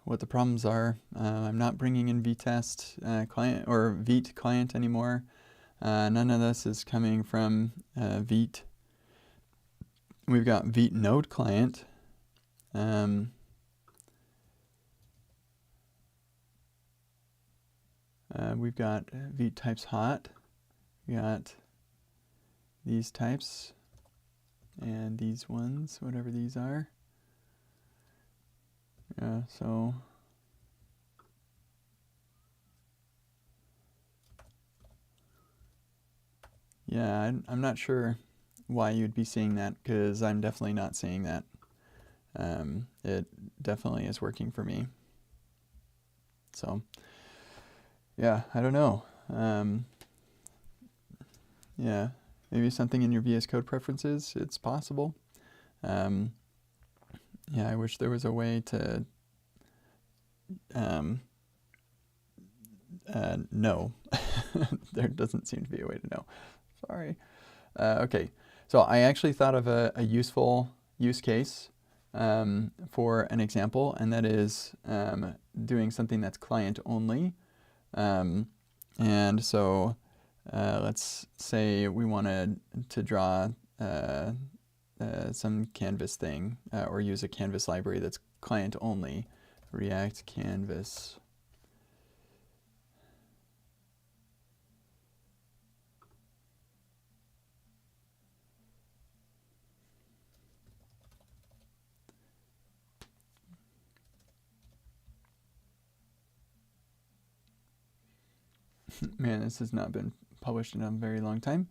what the problems are. I'm not bringing in vtest client or vt client anymore. None of this is coming from vt. We've got vt node client. We've got vt types hot. We got these types and these ones, whatever these are. Yeah, so yeah, I'm not sure why you'd be seeing that, because I'm definitely not seeing that. It definitely is working for me. So yeah, I don't know. Yeah, maybe something in your VS Code preferences, it's possible. Yeah, I wish there was a way to know. There doesn't seem to be a way to know. Sorry. Okay, so I actually thought of a useful use case for an example, and that is doing something that's client only. And so let's say we wanted to draw some canvas thing or use a canvas library that's client only. React Canvas. Man, this has not been published in a very long time.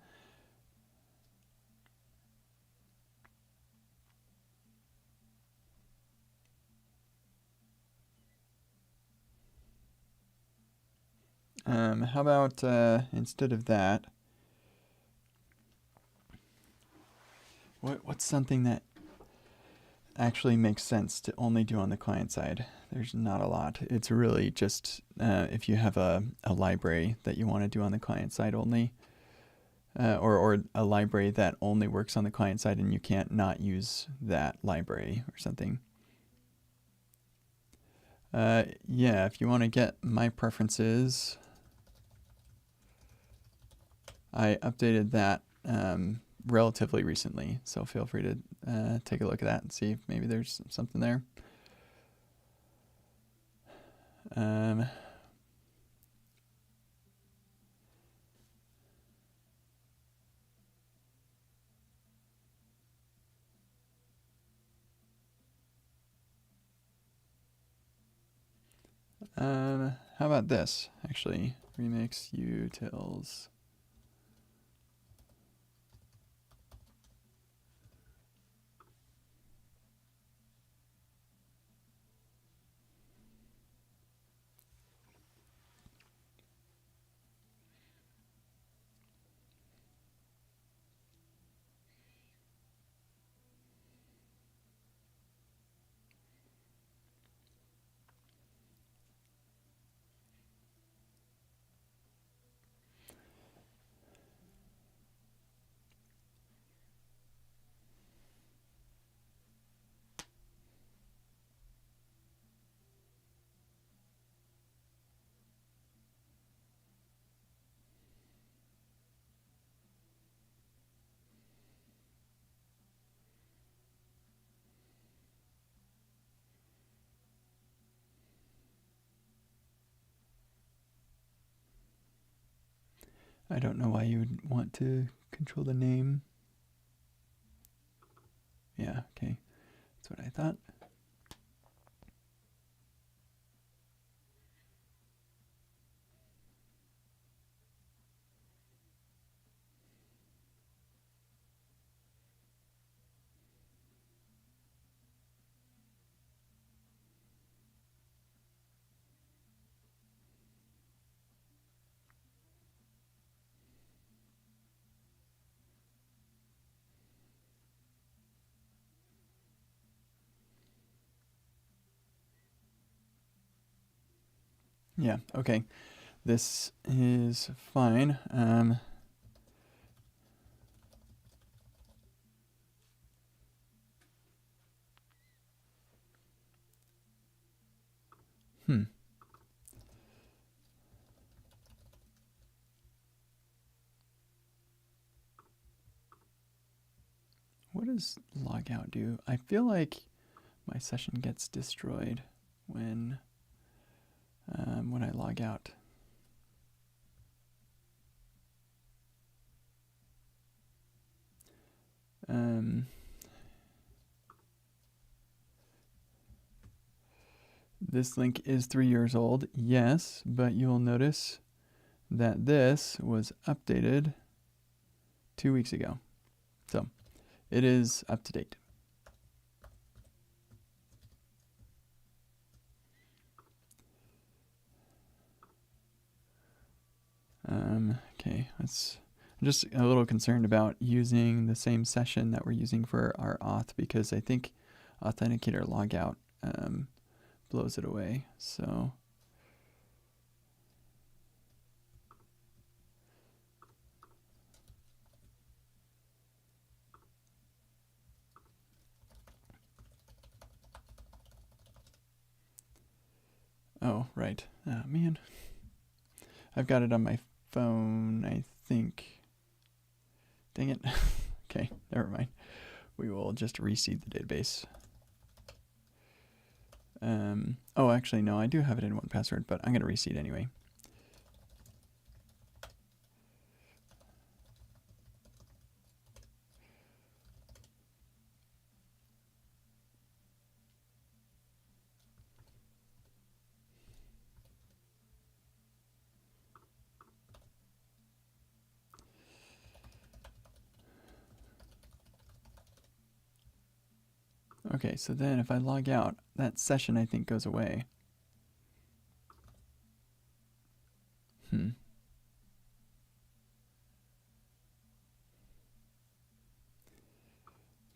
How about instead of that, what's something that actually makes sense to only do on the client side? There's not a lot. It's really just if you have a library that you want to do on the client side only, or a library that only works on the client side and you can't not use that library or something. Yeah, if you want to get my preferences, I updated that relatively recently, so feel free to take a look at that and see if maybe there's something there. How about this, actually? Remix utils. I don't know why you would want to control the name. Yeah, okay. That's what I thought. Yeah, okay. This is fine. What does logout do? I feel like my session gets destroyed when I log out. This link is 3 years old, yes, but you'll notice that this was updated 2 weeks ago. So it is up to date. Okay, I'm just a little concerned about using the same session that we're using for our auth, because I think authenticator logout blows it away. So oh, right. Oh, man. I've got it on my phone, I think. Dang it. Okay, never mind. We will just reseed the database. Oh, actually, no, I do have it in 1Password, but I'm going to reseed anyway. Okay, so then if I log out, that session I think goes away.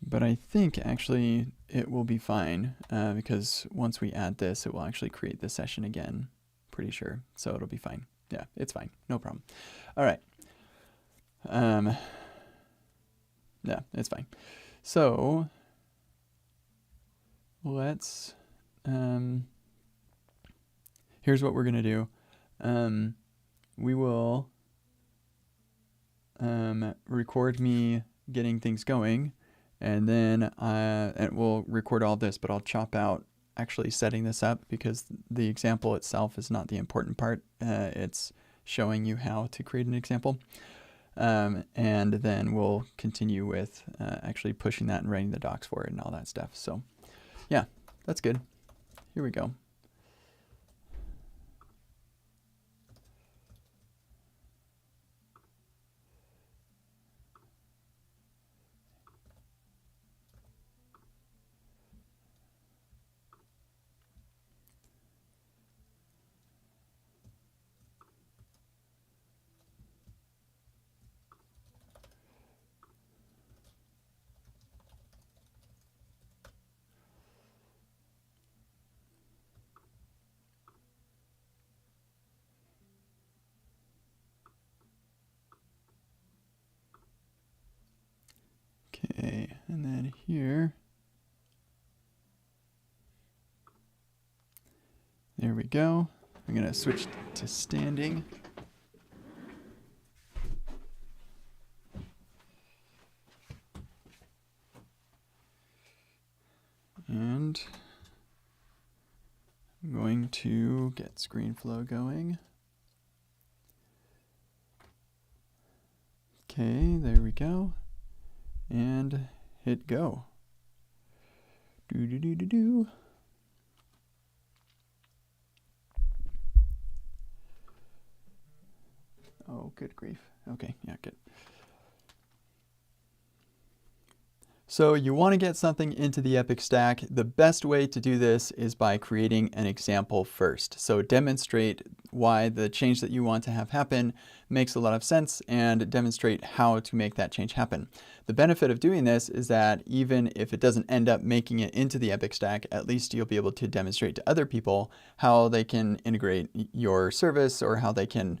But I think actually it will be fine because once we add this, it will actually create the session again. Pretty sure. So it'll be fine. Yeah, it's fine. No problem. All right. Yeah, it's fine. So let's, here's what we're going to do. We will record me getting things going, and then and we'll record all this, but I'll chop out actually setting this up because the example itself is not the important part. It's showing you how to create an example. And then we'll continue with actually pushing that and writing the docs for it and all that stuff. So yeah, that's good. Here we go. Okay, and then here, there we go. I'm going to switch to standing. And I'm going to get ScreenFlow going. Okay, there we go. And hit go. Do. Oh, good grief. Okay, yeah, good. So you want to get something into the Epic Stack. The best way to do this is by creating an example first. So demonstrate why the change that you want to have happen makes a lot of sense and demonstrate how to make that change happen. The benefit of doing this is that even if it doesn't end up making it into the Epic Stack, at least you'll be able to demonstrate to other people how they can integrate your service or how they can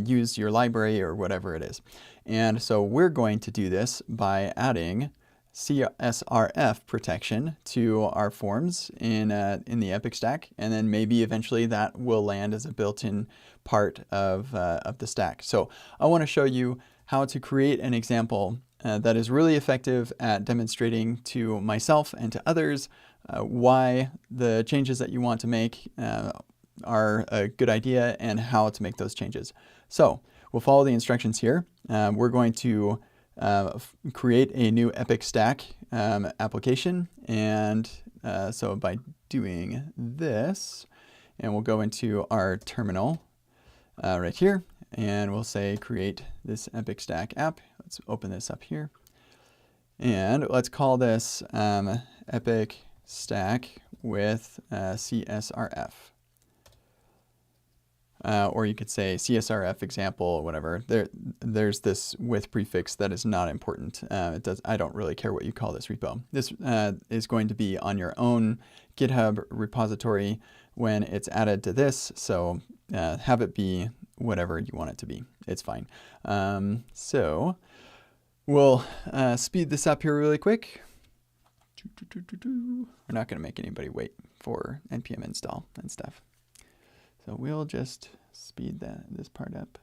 use your library or whatever it is. And so we're going to do this by adding CSRF protection to our forms in the Epic Stack, and then maybe eventually that will land as a built-in part of the stack. So I want to show you how to create an example that is really effective at demonstrating to myself and to others why the changes that you want to make are a good idea and how to make those changes. So we'll follow the instructions here. We're going to create a new Epic Stack application, and so by doing this, and we'll go into our terminal right here, and we'll say create this Epic Stack app. Let's open this up here, and let's call this Epic Stack with CSRF. Or you could say CSRF example, whatever. There's this with prefix that is not important. I don't really care what you call this repo. This is going to be on your own GitHub repository when it's added to this. So have it be whatever you want it to be. It's fine. So we'll speed this up here really quick. We're not going to make anybody wait for npm install and stuff. So we'll just speed this part up.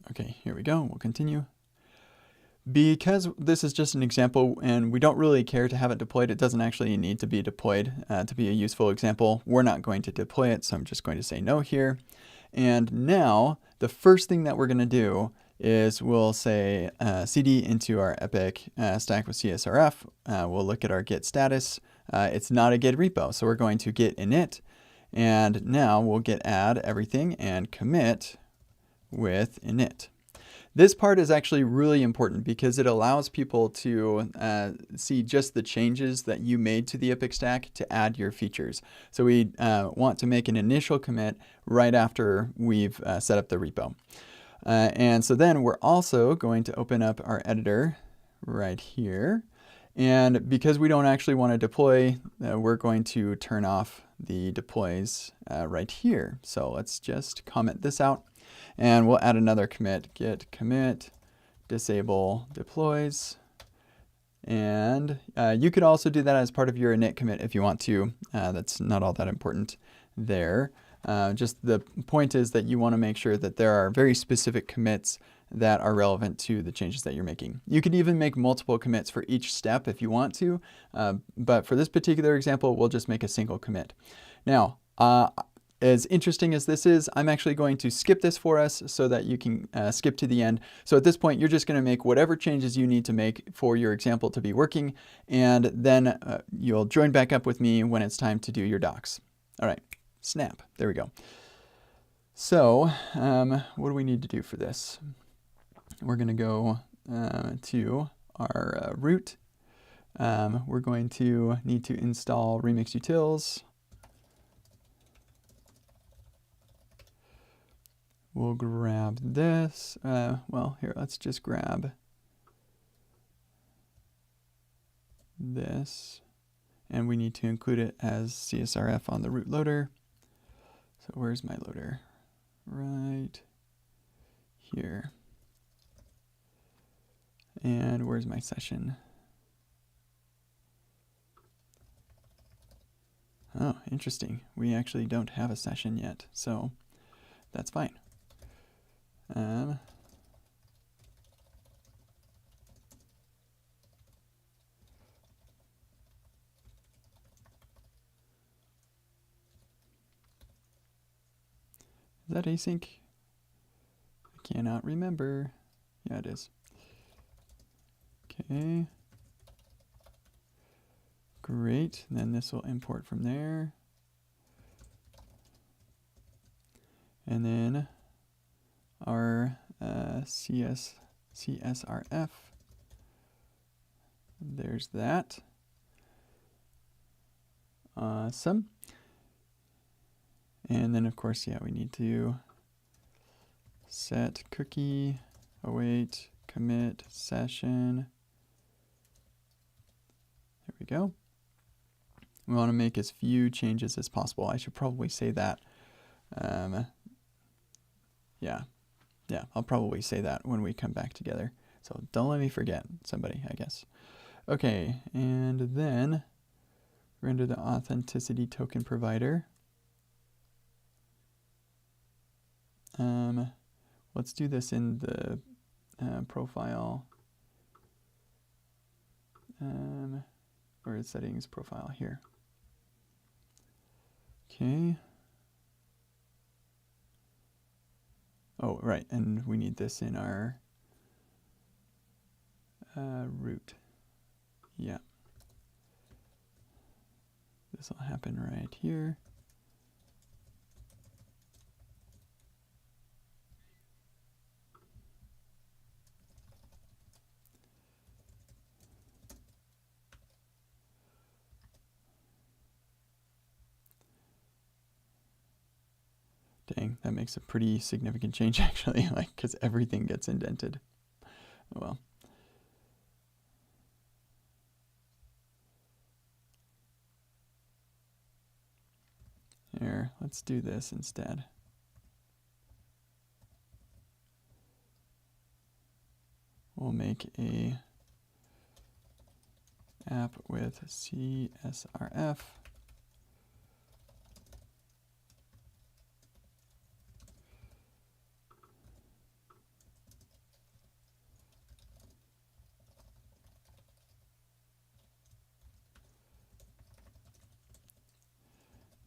Okay, here we go. We'll continue. Because this is just an example and we don't really care to have it deployed, it doesn't actually need to be deployed to be a useful example. We're not going to deploy it, so I'm just going to say no here. And now the first thing that we're going to do is we'll say cd into our Epic stack with CSRF. We'll look at our git status. It's not a git repo, so we're going to git init. And now we'll git add everything and commit with init. This part is actually really important because it allows people to see just the changes that you made to the Epic Stack to add your features. So we want to make an initial commit right after we've set up the repo. And so then we're also going to open up our editor right here. And because we don't actually want to deploy, we're going to turn off the deploys right here. So let's just comment this out. And we'll add another commit, git commit, disable deploys. And you could also do that as part of your init commit if you want to. That's not all that important there. Just the point is that you want to make sure that there are very specific commits that are relevant to the changes that you're making. You could even make multiple commits for each step if you want to, but for this particular example, we'll just make a single commit. Now, as interesting as this is, I'm actually going to skip this for us so that you can skip to the end. So at this point, you're just going to make whatever changes you need to make for your example to be working, and then you'll join back up with me when it's time to do your docs. All right, snap. There we go. So what do we need to do for this? We're going to go to our root. We're going to need to install Remix Utils. We'll grab this. Well, here, let's just grab this. And we need to include it as CSRF on the root loader. So where's my loader? Right here. And where's my session? Oh, interesting. We actually don't have a session yet, so that's fine. Is that async? I cannot remember. Yeah, it is. Okay. Great, and then this will import from there. And then our CSRF, there's that. Awesome. And then of course, yeah, we need to set cookie, await, commit, session. There we go. We want to make as few changes as possible. I should probably say that. Yeah, I'll probably say that when we come back together. So don't let me forget somebody, I guess. Okay, and then render the authenticity token provider. Let's do this in the profile, or settings profile here. Okay. Oh, right, and we need this in our root. Yeah. This will happen right here. Dang, that makes a pretty significant change actually, like, because everything gets indented. Oh well. Here, let's do this instead. We'll make a app with CSRF.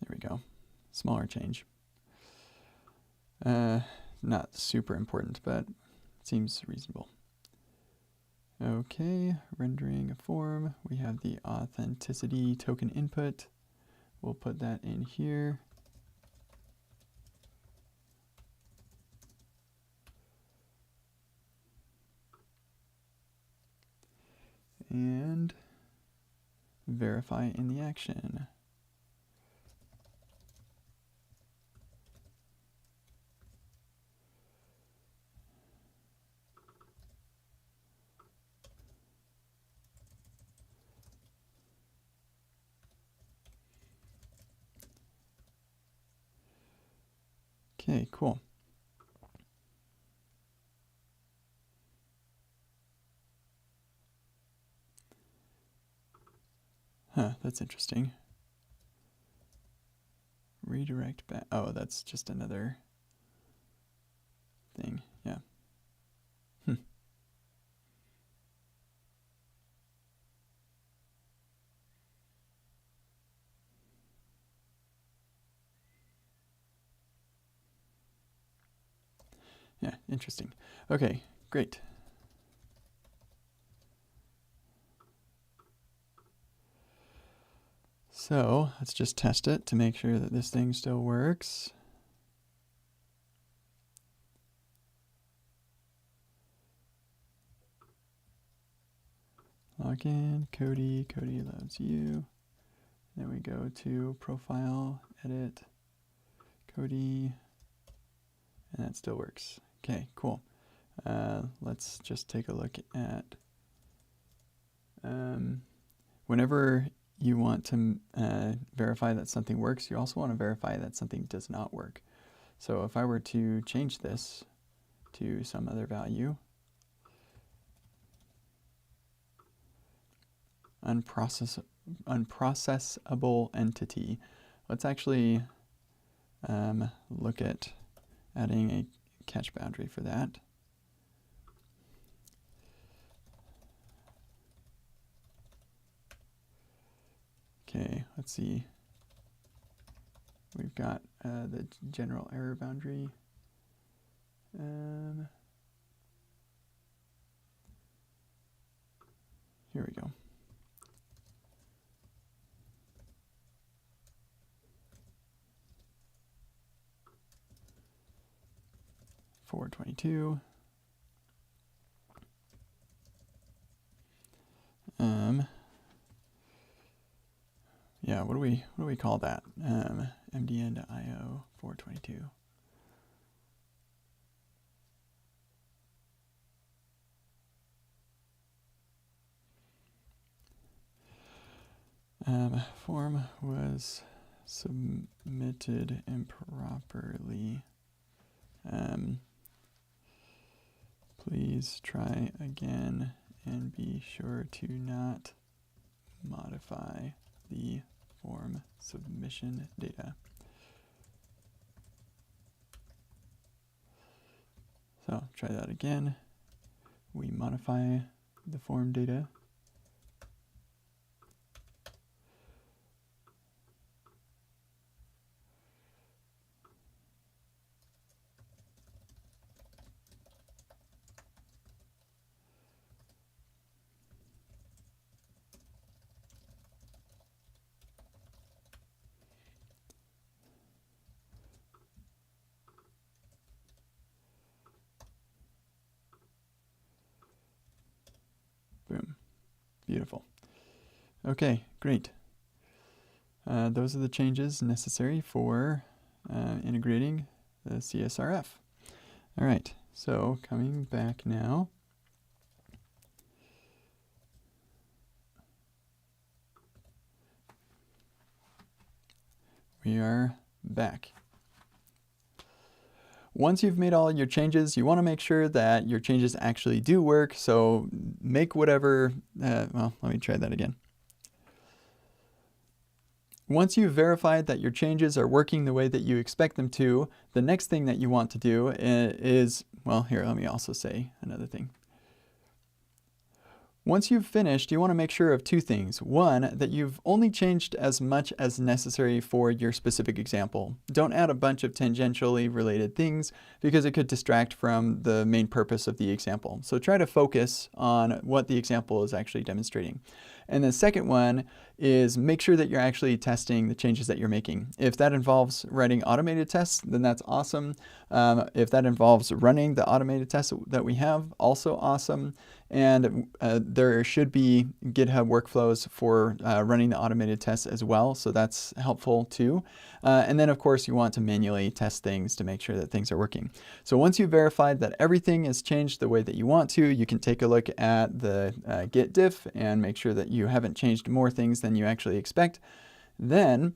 There we go. Smaller change. Not super important, but seems reasonable. Okay, rendering a form. We have the authenticity token input. We'll put that in here. And verify in the action. Okay, cool. Huh, that's interesting. Redirect back. Oh, that's just another thing. Yeah. Yeah, interesting. Okay, great. So let's just test it to make sure that this thing still works. Login, Cody loves you. Then we go to profile, edit, Cody, and that still works. Okay, cool. Let's just take a look at whenever you want to verify that something works, you also want to verify that something does not work. So if I were to change this to some other value, unprocessable entity, let's actually look at adding a catch boundary for that. Okay, let's see. We've got the general error boundary. Here we go. 422. Yeah, what do we call that? MDN.io 422. Form was submitted improperly. Please try again and be sure to not modify the form submission data. So try that again. We modify the form data. Boom. Beautiful. Okay, great. Those are the changes necessary for integrating the CSRF. All right, so coming back now. We are back. Once you've made all your changes, you want to make sure that your changes actually do work. So make whatever, well, let me try that again. Once you've verified that your changes are working the way that you expect them to, the next thing that you want to do is, well, here, let me also say another thing. Once you've finished, you want to make sure of two things. One, that you've only changed as much as necessary for your specific example. Don't add a bunch of tangentially related things because it could distract from the main purpose of the example. So try to focus on what the example is actually demonstrating. And the second one is make sure that you're actually testing the changes that you're making. If that involves writing automated tests, then that's awesome. If that involves running the automated tests that we have, also awesome. And there should be GitHub workflows for running the automated tests as well, so that's helpful too. And then of course you want to manually test things to make sure that things are working. So once you've verified that everything is changed the way that you want to, you can take a look at the git diff and make sure that you haven't changed more things than you actually expect. Then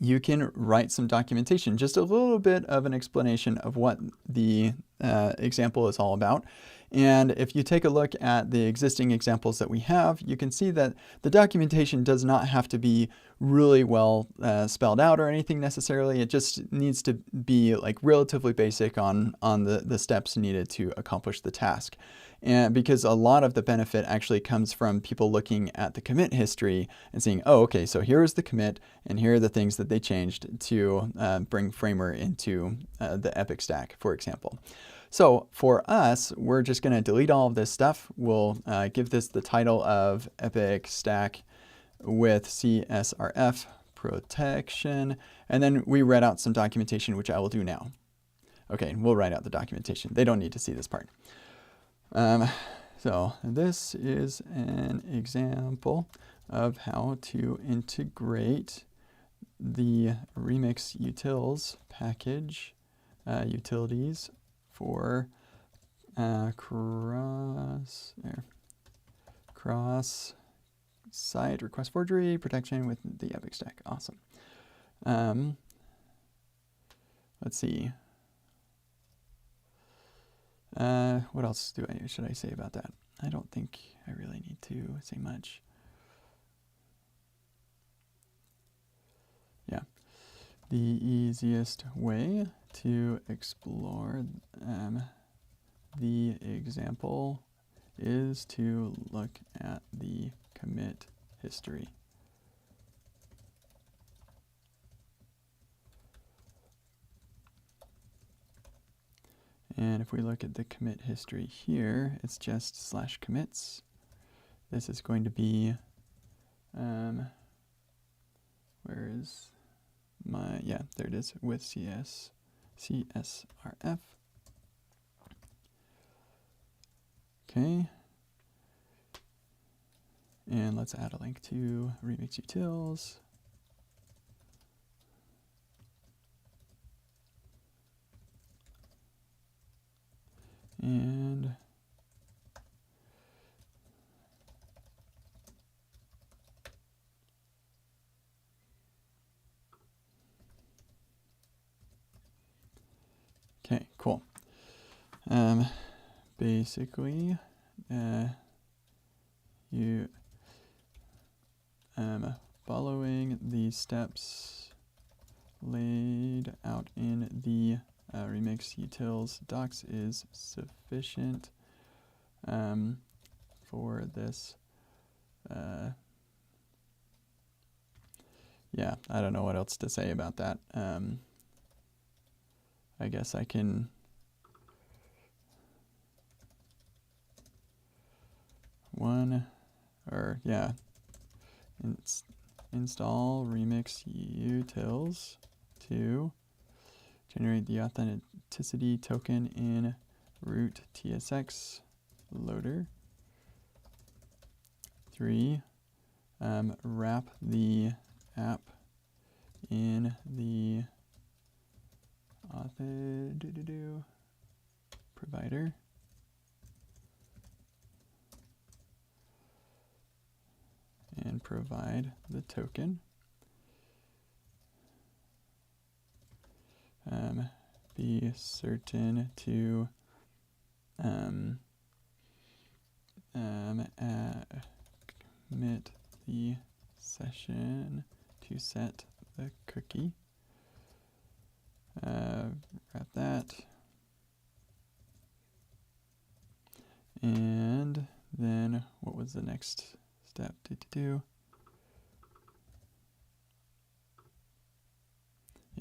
you can write some documentation, just a little bit of an explanation of what the example is all about. And if you take a look at the existing examples that we have, you can see that the documentation does not have to be really well spelled out or anything necessarily. It just needs to be like relatively basic on the steps needed to accomplish the task. And because a lot of the benefit actually comes from people looking at the commit history and seeing, oh, okay, so here is the commit, and here are the things that they changed to bring Framer into the Epic stack, for example. So for us, we're just going to delete all of this stuff. We'll give this the title of Epic Stack with CSRF protection, and then we write out some documentation, which I will do now. Okay, we'll write out the documentation. They don't need to see this part. So this is an example of how to integrate the Remix Utils package utilities for cross-site request forgery protection with the Epic stack. Awesome. Let's see. What else should I say about that? I don't think I really need to say much. Yeah. The easiest way to explore the example is to look at the commit history. And if we look at the commit history here, it's just /commits. This is going to be, where is my, yeah, there it is, with CSRF. Okay. And let's add a link to Remix Utils. And okay, cool. Basically, you following the steps laid out in the Remix Utils docs is sufficient for this. Yeah, I don't know what else to say about that. I guess I can install Remix Utils to generate the authenticity token in root TSX loader. 3, wrap the app in the provider. And provide the token. Be certain to commit the session to set the cookie. Wrap that. And then what was the next step to do?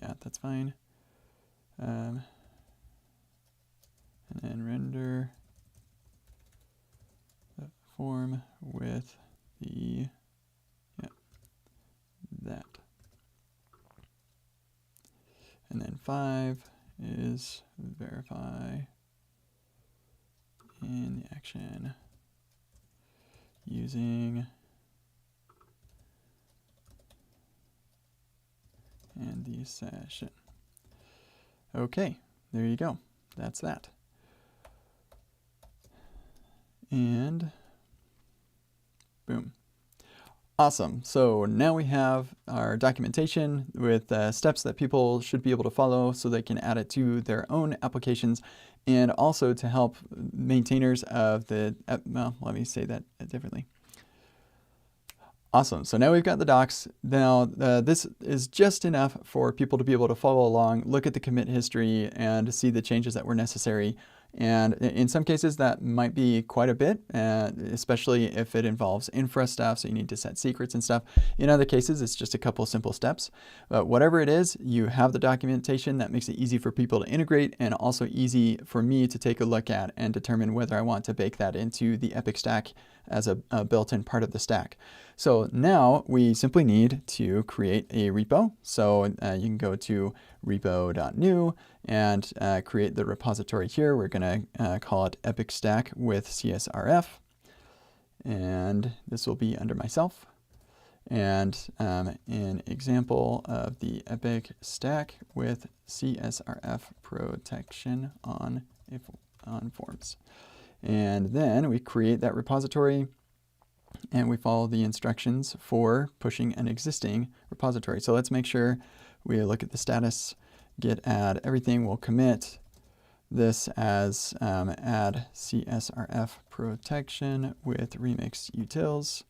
Yeah, that's fine. And then render the form with the, that. And then 5 is verify in the action using and the session. Okay, there you go. That's that. And boom. Awesome. So now we have our documentation with steps that people should be able to follow so they can add it to their own applications, and also to help maintainers of the, well, let me say that differently. Awesome. So now we've got the docs. Now this is just enough for people to be able to follow along, look at the commit history, and see the changes that were necessary. And in some cases that might be quite a bit, especially if it involves infra stuff, so you need to set secrets and stuff. In other cases, it's just a couple simple steps. But whatever it is, you have the documentation that makes it easy for people to integrate, and also easy for me to take a look at and determine whether I want to bake that into the Epic stack as a built-in part of the stack. So now we simply need to create a repo. So you can go to repo.new and create the repository here. We're going to call it Epic Stack with CSRF. And this will be under myself. And an example of the Epic Stack with CSRF protection on forms. And then we create that repository, and we follow the instructions for pushing an existing repository. So let's make sure we look at the status, git add everything. We'll commit this as add CSRF protection with Remix Utils.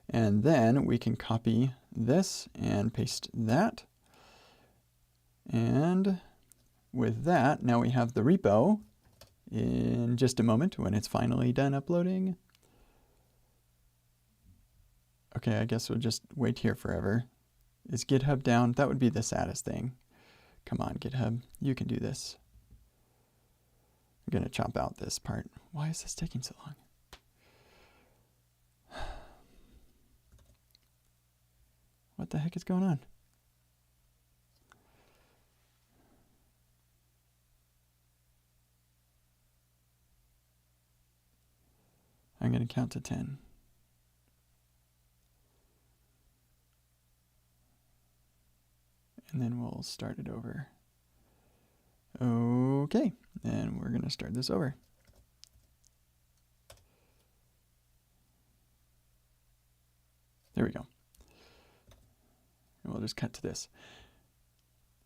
And then we can copy this and paste that. And with that, now we have the repo. In just a moment when it's finally done uploading. Okay, I guess we'll just wait here forever. Is GitHub down? That would be the saddest thing. Come on, GitHub, you can do this. I'm going to chop out this part. Why is this taking so long? What the heck is going on? I'm going to count to 10. And then we'll start it over. Okay, and we're going to start this over. There we go. And we'll just cut to this.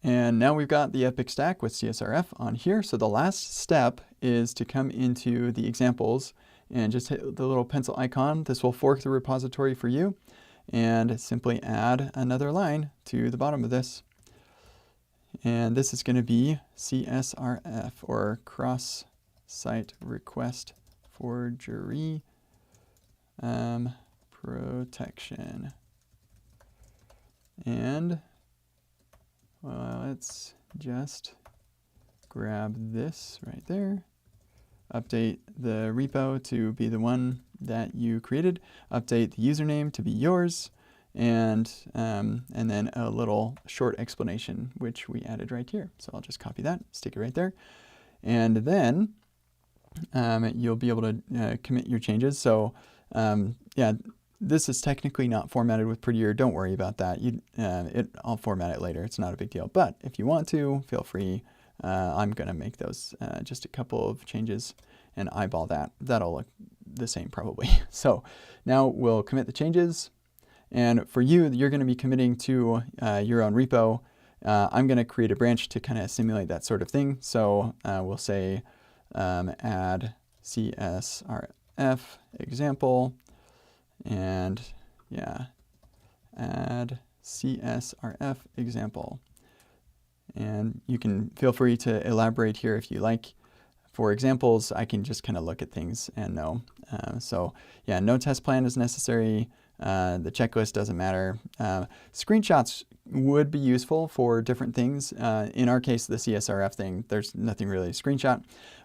And now we've got the Epic stack with CSRF on here. So the last step is to come into the examples and just hit the little pencil icon. This will fork the repository for you and simply add another line to the bottom of this. And this is going to be CSRF, or cross-site request forgery protection. And well, let's just grab this right there, update the repo to be the one that you created, update the username to be yours, and then a little short explanation, which we added right here. So I'll just copy that, stick it right there. And then you'll be able to commit your changes. So yeah, this is technically not formatted with Prettier. Don't worry about that. I'll format it later. It's not a big deal. But if you want to, feel free. I'm going to make those just a couple of changes and eyeball that. That'll look the same probably. So now we'll commit the changes. And for you, you're going to be committing to your own repo. I'm going to create a branch to kind of simulate that sort of thing. So we'll say add CSRF example, and yeah, add CSRF example. And you can feel free to elaborate here if you like. For examples, I can just kind of look at things and know. So yeah, no test plan is necessary. The checklist doesn't matter. Screenshots would be useful for different things. In our case, the CSRF thing, there's nothing really to screenshot,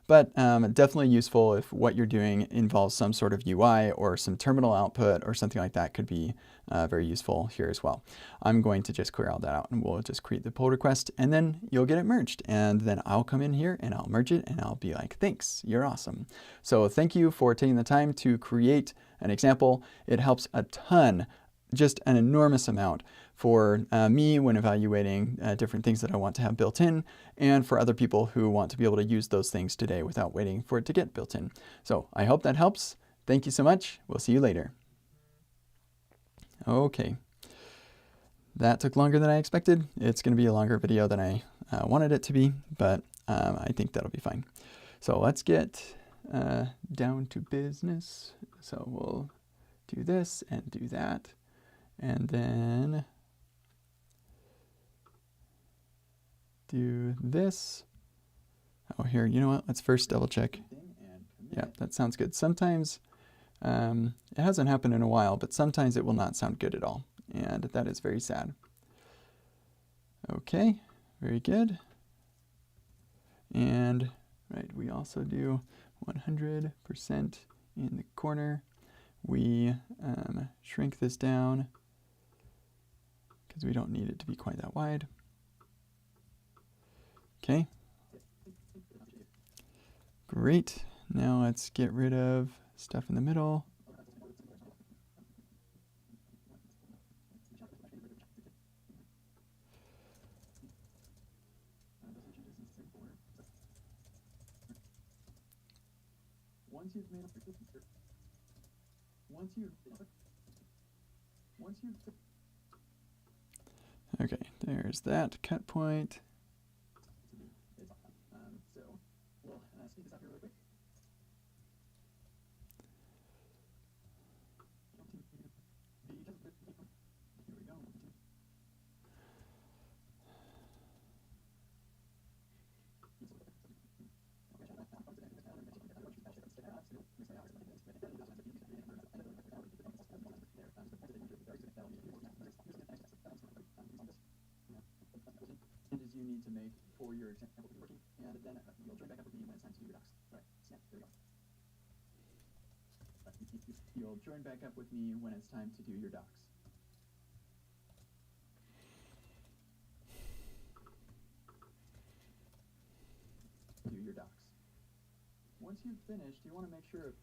but definitely useful if what you're doing involves some sort of UI or some terminal output or something like that. Could be very useful here as well. I'm going to just clear all that out, and we'll just create the pull request, and then you'll get it merged. And then I'll come in here and I'll merge it, and I'll be like, thanks, you're awesome. So thank you for taking the time to create an example. It helps a ton, just an enormous amount for me when evaluating different things that I want to have built in, and for other people who want to be able to use those things today without waiting for it to get built in. So I hope that helps. Thank you so much. We'll see you later. Okay. That took longer than I expected. It's going to be a longer video than I wanted it to be, but I think that'll be fine. So let's get down to business. So we'll do this and do that, and then do this. Oh, here, you know what? Let's first double check. Yeah, that sounds good. Sometimes it hasn't happened in a while, but sometimes it will not sound good at all, and that is very sad. Okay, very good. And right, we also do 100% in the corner. We shrink this down because we don't need it to be quite that wide. Okay. Great. Now let's get rid of stuff in the middle. Okay, there's that cut point. So we'll speed this up here really quick. Here we go. Changes you need to make for your example to be working, and then you'll join back up with me when it's time to do your docs. Right, snap, there you go. You'll join back up with me when it's time to do your docs. Do your docs. Once you've finished, you want to make sure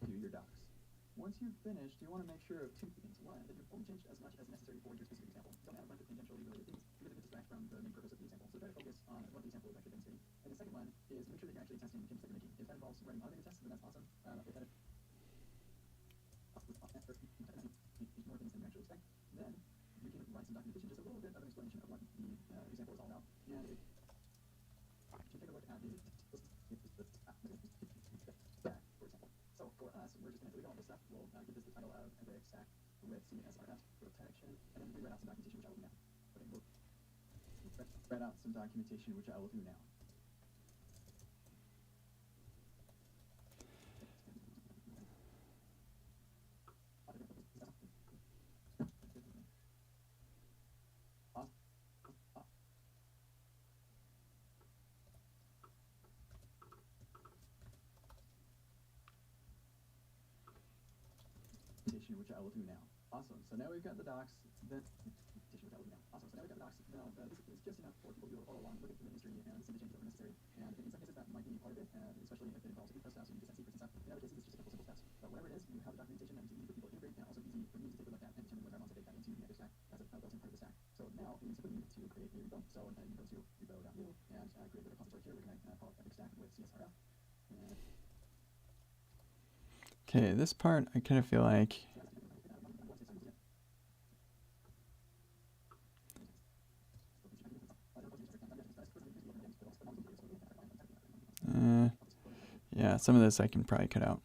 do your docs. Once you've finished, you want to make sure of two things. One, that you've only changed as much as necessary for your specific example. Don't add a bunch of tangentially related things because it distracts from the main purpose of the example. So try to focus on what the example is actually demonstrating. And the second one is make sure that you're actually testing the changes that you're making. If that involves writing automated tests, then that's awesome. If that is more things than you actually expect, then you can write some documentation, just a little bit of an explanation of what the example is all about. And if you take a look at the stack, for example. So for us, we're just going to delete all this stuff. We'll give this the title of Epic Stack with CSRF protection, and then we write out some documentation, which I will do now. Okay, we'll write out some documentation, which I will do now. Which I will do now. Awesome. So now we've got the docs. Then which I will do now. Awesome. So now we've got the docs. Now this is just enough for people to be able to follow along, look at the history, and see the changes that are necessary. And in some cases that might be part of it, especially if it involves stuff, so you just have secrets and stuff. In other cases, it's just a couple simple steps. But whatever it is, you have the documentation that is easy for people to integrate, and also easy for me to take a look at and determine whether I want to take that into the Epic Stack as a built-in part of the stack. So now we simply need to create a repo. So you go to repo.new and create a repository here. We're going to call it Epic Stack with CSRF. Okay, this part I kind of feel like yeah, some of this I can probably cut out.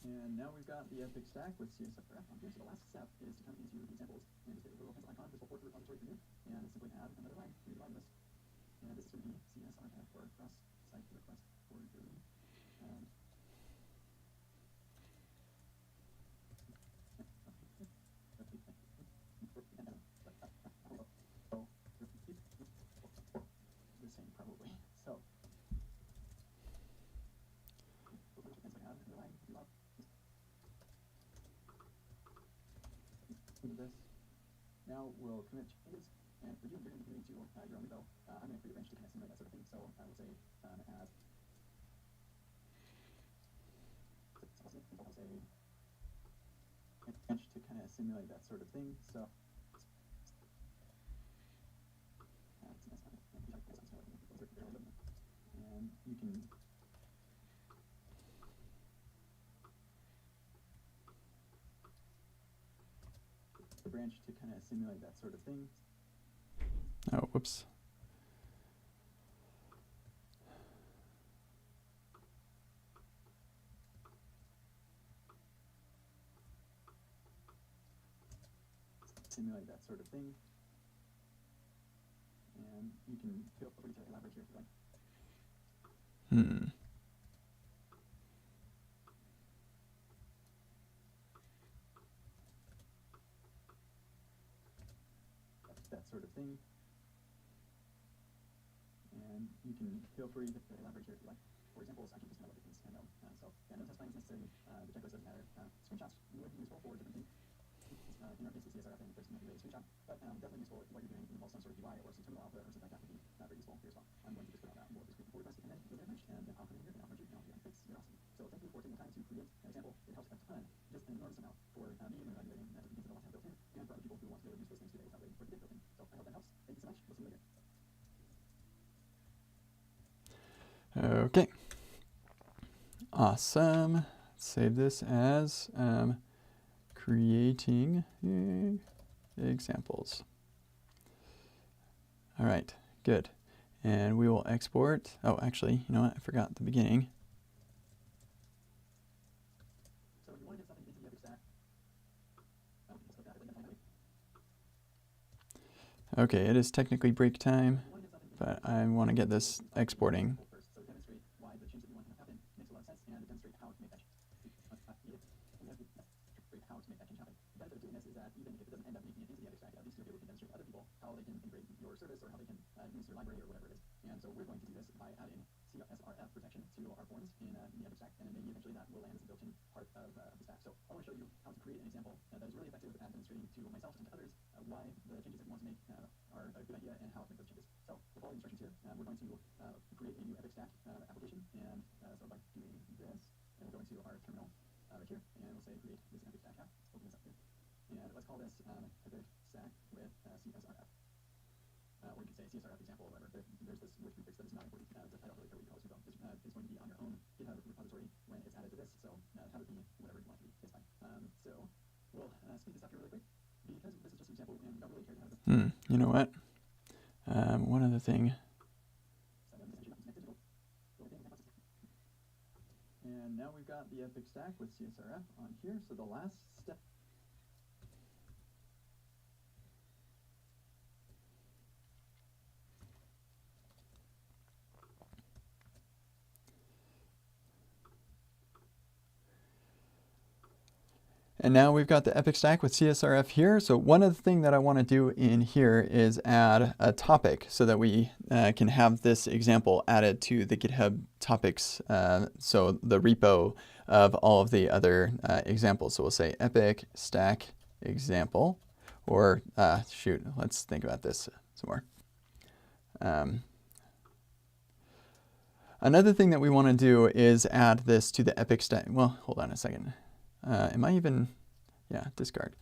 And now we've got the Epic Stack with CSRF on here. So the last step is to come into the examples and just hit the little pencil icon, this will port the repository for you, and simply add another line to the bottom of this. And this is going to be CSRF for cross-site request forwarding. The same probably. So this. Now we'll commit changes, and for you, you're going to be committing to your own repo. I'm going to create a branch to kind of simulate that sort of thing. So I will say add. I'll say branch to kind of simulate that sort of thing. So and you can the branch to kind of simulate that sort of thing. Oh, whoops. Simulate that sort of thing. And you can feel free to elaborate here if you like. That sort of thing. And you can feel free to elaborate here if you like. For examples, I can just kind of look at things and so yeah, no test plan is necessary. The checklist doesn't matter. Screenshots would be useful for different things. In our case, it's CSRF, and there's not really a screenshot, but definitely useful if what you're doing involves some sort of UI or some terminal output or something like that would be very useful here as well. I'm going to just put all that more of this pull request, and then go there, and then I'll come in here and I'll merge it, and I'll be fix. You're awesome. So thank you for taking the time to create an example. It helps a ton, just an enormous amount for me when evaluating the things that I want to have built in, and for other people who want to be able to use those things today without waiting for it to get built in. So I hope that helps. Thank you so much. We'll see you later. Okay. Awesome. Save this as creating examples. All right, good. And we will export. Oh, actually, you know what? I forgot the beginning. So if you want to get something into the Epic Stack, okay, it is technically break time, but I want to get this exporting. So demonstrate why the change that you want to have happen makes a lot of sense, and demonstrate how to make that change happen. The benefit of doing this is that even if it doesn't end up making it into the Epic Stack, at least you'll be able to demonstrate to other people how how they can integrate your service or how they can use your library or whatever it is. And so we're going to do this by adding CSRF protection to our forms in the Epic Stack, and then maybe eventually that will land as a built-in part of the stack. So I want to show you how to create an example that is really effective at demonstrating to myself and to others why the changes that we want to make are a good idea and how to make those changes. So we'll follow the instructions here. We're going to create a new Epic Stack application, and so by doing this, and we'll go into our terminal right here, and we'll say create this Epic Stack app. Let's open this up here, and let's call this Epic Stack with CSRF. Or you could say CSRF example or whatever. There's this with prefix that is not important. I don't really care what you call this info. It's going to be on your own GitHub repository when it's added to this. So have it be whatever you want it to be. It's fine. So we'll speed this up here really quick because this is just an example and we don't really care to have this. You know what? One other thing. And now we've got the Epic Stack with CSRF on here. So the last step. And now we've got the Epic Stack with CSRF here. So one of the things that I want to do in here is add a topic so that we can have this example added to the GitHub topics. So the repo of all of the other examples. So we'll say Epic Stack example, or shoot, let's think about this some more. Another thing that we want to do is add this to the Epic Stack. Well, hold on a second. Am I even, yeah, discard.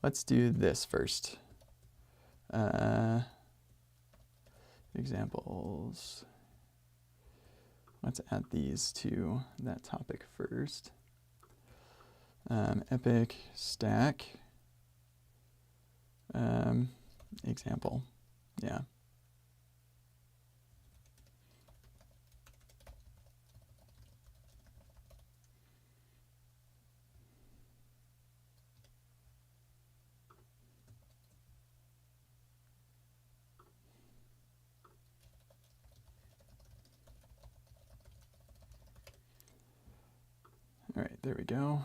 Let's do this first. Examples. Let's add these to that topic first. Epic Stack example, yeah. All right, there we go.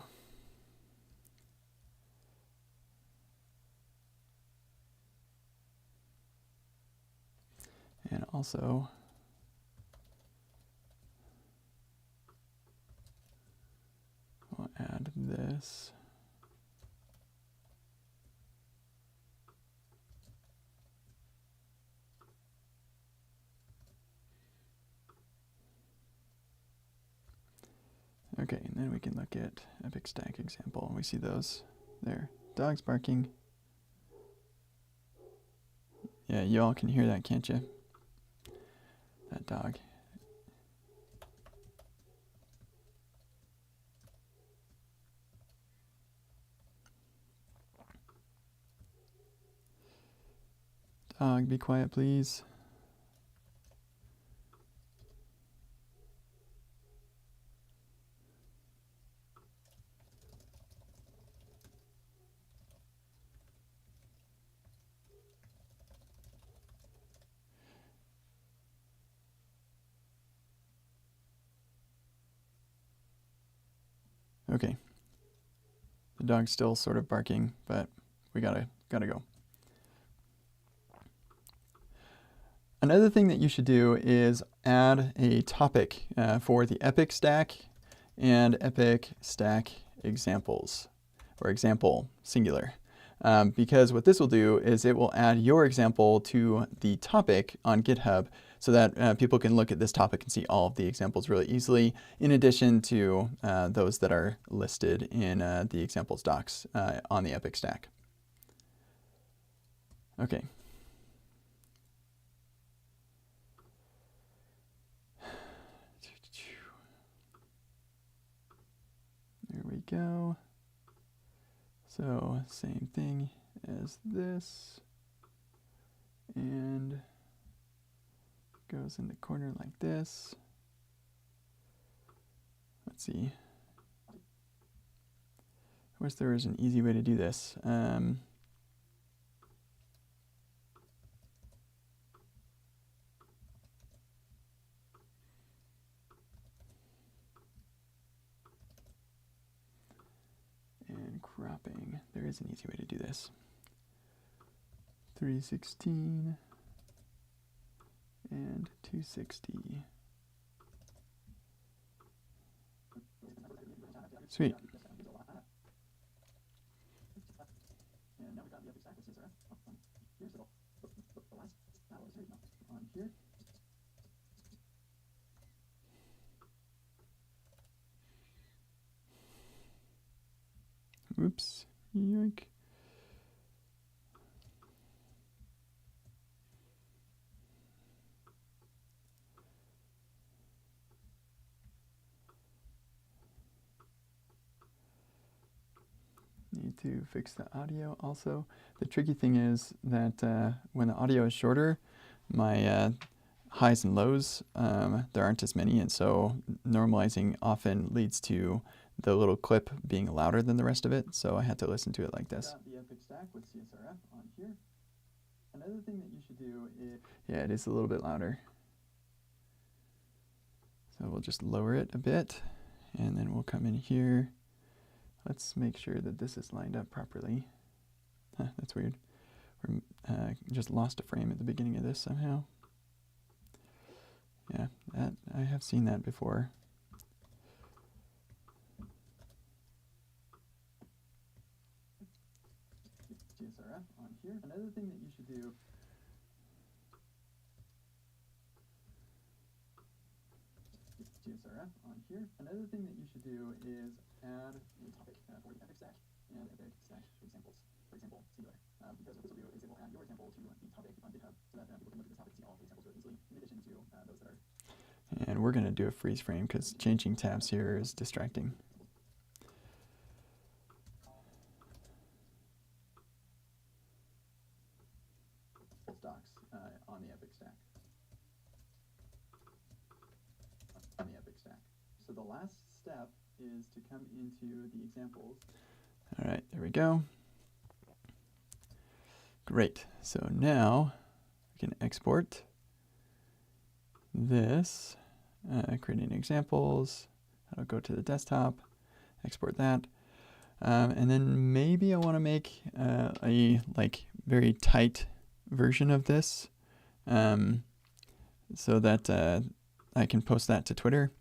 And also, we'll add this. Okay, and then we can look at Epic Stack example, and we see those there. Dogs barking. Yeah, you all can hear that, can't you? That dog. Dog, be quiet, please. Okay. The dog's still sort of barking, but we gotta go. Another thing that you should do is add a topic for the Epic Stack and Epic Stack examples, or example singular. Because what this will do is it will add your example to the topic on GitHub so that people can look at this topic and see all of the examples really easily, in addition to those that are listed in the examples docs on the Epic Stack. Okay. There we go. So same thing as this, and goes in the corner like this. Let's see. I wish there was an easy way to do this. And cropping. There is an easy way to do this. 316 and 260. Sweet. Oops, yoink. Need to fix the audio also. The tricky thing is that when the audio is shorter, my highs and lows, there aren't as many, and so normalizing often leads to the little clip being louder than the rest of it, so I had to listen to it like this. The Epic stack with CSRF on here. Another thing that you should do is... Yeah, it is a little bit louder. So we'll just lower it a bit, and then we'll come in here. Let's make sure that this is lined up properly. Huh, that's weird. We just lost a frame at the beginning of this somehow. Yeah, that I have seen that before. CSRF on here. Another thing that you should do. CSRF on here. Another thing that you should do is add a topic for the Epic stack and Epic stack examples. For example, singular. Because what this will do is it will add your example to the topic on GitHub so that people can look at this topic and see all the examples really easily, in addition to those that are. And we're going to do a freeze frame because changing tabs here is distracting. Docs on the Epic stack. On the Epic stack. So the last step is to come into the examples. All right, there we go. Great. So now we can export this, creating examples. I'll go to the desktop, export that. And then maybe I want to make a very tight version of this so that I can post that to Twitter.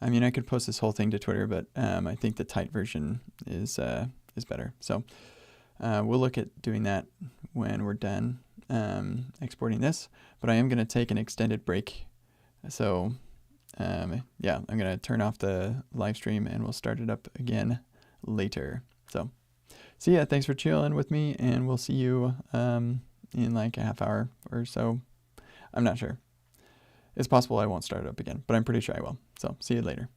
I mean, I could post this whole thing to Twitter, but I think the tight version is better. So we'll look at doing that when we're done exporting this. But I am going to take an extended break. So yeah, I'm going to turn off the live stream and we'll start it up again later. So yeah, thanks for chilling with me, and we'll see you in like a half hour or so. I'm not sure. It's possible I won't start it up again, but I'm pretty sure I will. So see you later.